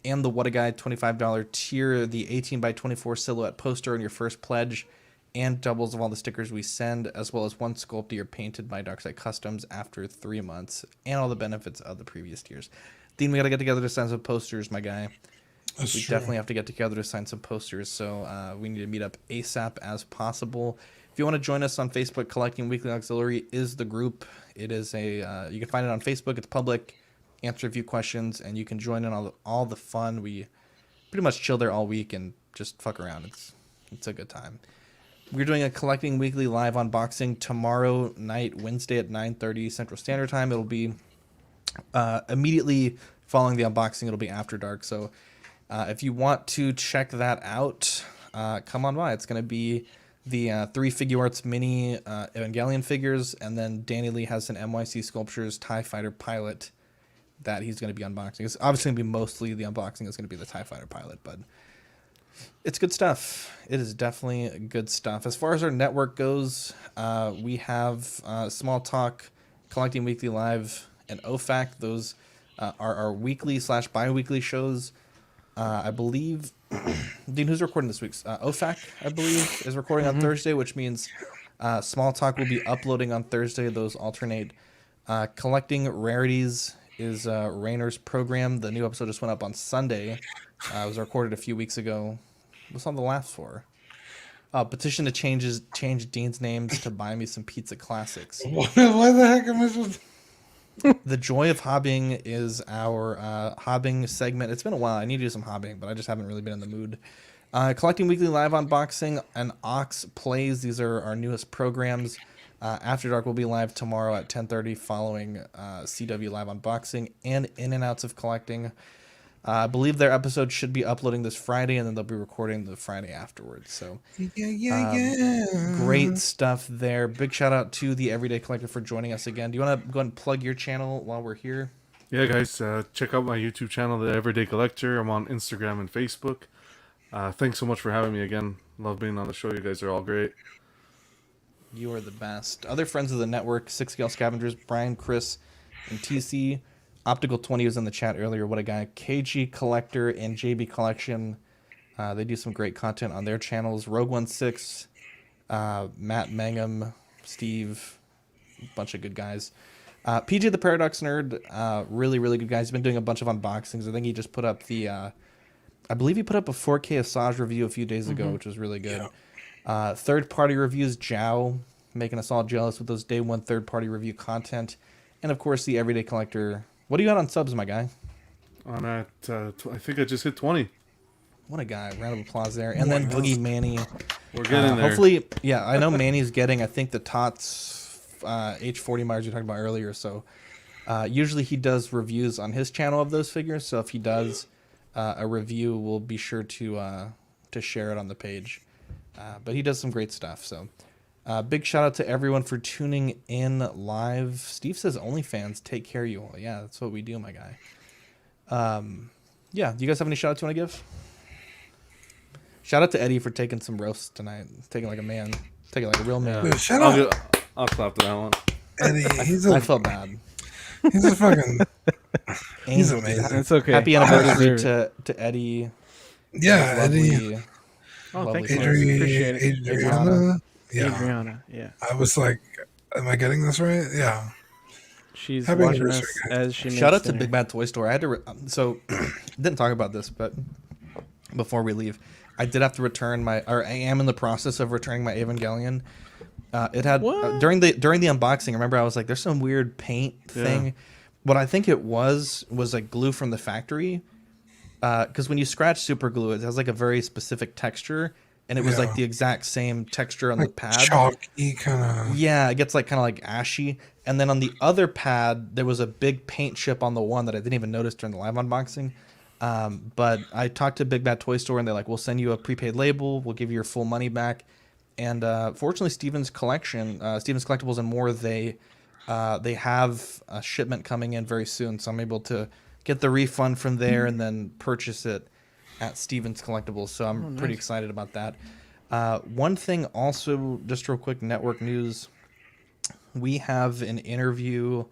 And the What a Guy $25 tier, the 18x24 silhouette poster in your first pledge, and doubles of all the stickers we send, as well as one sculpture painted by Darkside Customs after 3 months, and all the benefits of the previous tiers. Dean, we got to get together to sign some posters, my guy. We definitely have to get together to sign some posters, so we need to meet up ASAP as possible. If you want to join us on Facebook, Collecting Weekly Auxiliary is the group. It is you can find it on Facebook. It's public. Answer a few questions, and you can join in all the fun. We pretty much chill there all week and just fuck around. It's a good time. We're doing a Collecting Weekly live unboxing tomorrow night, Wednesday at 9:30 Central Standard Time. It'll be immediately following the unboxing. It'll be after dark. So if you want to check that out, come on by. It's going to be the 3 Figure Arts mini Evangelion figures, and then Danny Lee has an MYC Sculptures TIE Fighter pilot that he's going to be unboxing. It's obviously going to be mostly the unboxing is going to be the TIE Fighter pilot, but it's good stuff. It is definitely good stuff. As far as our network goes, we have Small Talk, Collecting Weekly Live, and OFAC. Those are our weekly / bi-weekly shows. I believe, Dean, who's recording this week? OFAC, I believe, is recording on Thursday, which means Small Talk will be uploading on Thursday. Those alternate. Collecting Rarities is Rainer's program. The new episode just went up on Sunday. It was recorded a few weeks ago. What's on the laughs for? Petition to change Dean's names to Buy Me Some Pizza Classics. Why the heck am I supposed to... The Joy of Hobbying is our hobbying segment. It's been a while. I need to do some hobbying, but I just haven't really been in the mood. Collecting Weekly Live Unboxing and Ox Plays. These are our newest programs. After Dark will be live tomorrow at 10:30 following CW Live Unboxing and In and Outs of Collecting. I believe their episode should be uploading this Friday, and then they'll be recording the Friday afterwards. So great stuff there. Big shout out to the Everyday Collector for joining us again. Do you want to go and plug your channel while we're here? Yeah, guys, check out my YouTube channel, The Everyday Collector. I'm on Instagram and Facebook. Thanks so much for having me again. Love being on the show. You guys are all great. You are the best. Other friends of the network, 6Scale Scavengers, Brian, Chris, and TC. Optical 20 was in the chat earlier. What a guy. KG Collector and JB Collection. They do some great content on their channels. Rogue16, Matt Mangum, Steve, a bunch of good guys. PJ the Paradox Nerd, really, really good guy. He's been doing a bunch of unboxings. I think he just put up I believe he put up a 4K Asajj review a few days ago, which was really good. Yeah. Third-party reviews, Jow, making us all jealous with those day one third-party review content. And, of course, the Everyday Collector. What do you got on subs, my guy? I'm at, I think I just hit 20. What a guy. Round of applause there. And then Boogie Manny. We're getting there. Hopefully, yeah, I know Manny's getting, I think, the TOTS H40 Myers you talked about earlier. So usually he does reviews on his channel of those figures. So if he does a review, we'll be sure to share it on the page. But he does some great stuff. So big shout out to everyone for tuning in live. Steve says OnlyFans, take care of you all. Yeah, that's what we do, my guy. Yeah, do you guys have any shout outs you want to give? Shout out to Eddie for taking some roasts tonight. Taking like a man. Taking like a real man. Dude, shout out. I'll clap to that one. Eddie, I felt bad. He's a fucking... he's amazing. It's okay. Happy anniversary to Eddie. Yeah, Eddie. Oh, thank you. Appreciate it. Adriana. Yeah. Adriana, yeah. I was like, am I getting this right? Yeah. She's Happy watching us anniversary, as she Shout makes out to dinner. Big Bad Toy Store. I had to didn't talk about this, but before we leave, I did have to return I am in the process of returning my Evangelion. It had during the unboxing. Remember, I was like, "There's some weird paint thing." What I think it was like glue from the factory, because when you scratch super glue, it has like a very specific texture, and it was like the exact same texture on the pad. Chalky kind of. Yeah, it gets like kind of like ashy. And then on the other pad, there was a big paint chip on the one that I didn't even notice during the live unboxing. But I talked to Big Bad Toy Store, and they're like, "We'll send you a prepaid label. We'll give you your full money back." And fortunately, Steven's Collectibles and More, they have a shipment coming in very soon, so I'm able to get the refund from there and then purchase it at Steven's Collectibles. So I'm pretty excited about that. One thing also, just real quick, network news. We have an interview,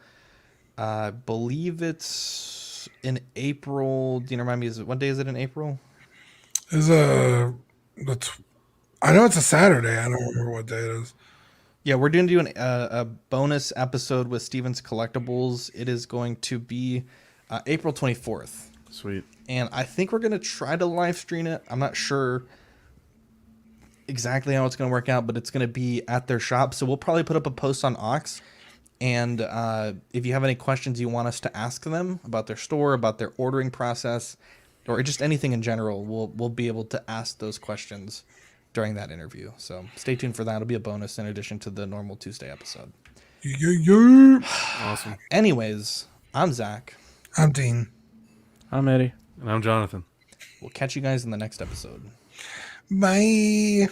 I believe it's in April. Do you remind me, what day is it in April? I know it's a Saturday. I don't remember what day it is. Yeah, we're doing a bonus episode with Steven's Collectibles. It is going to be April 24th. Sweet. And I think we're going to try to live stream it. I'm not sure exactly how it's going to work out, but it's going to be at their shop. So we'll probably put up a post on Ox. And if you have any questions you want us to ask them about their store, about their ordering process, or just anything in general, we'll be able to ask those questions during that interview. So stay tuned for that. It'll be a bonus in addition to the normal Tuesday episode. Yeah. Awesome. Anyways, I'm Zach. I'm Dean. I'm Eddie. And I'm Jonathan. We'll catch you guys in the next episode. Bye.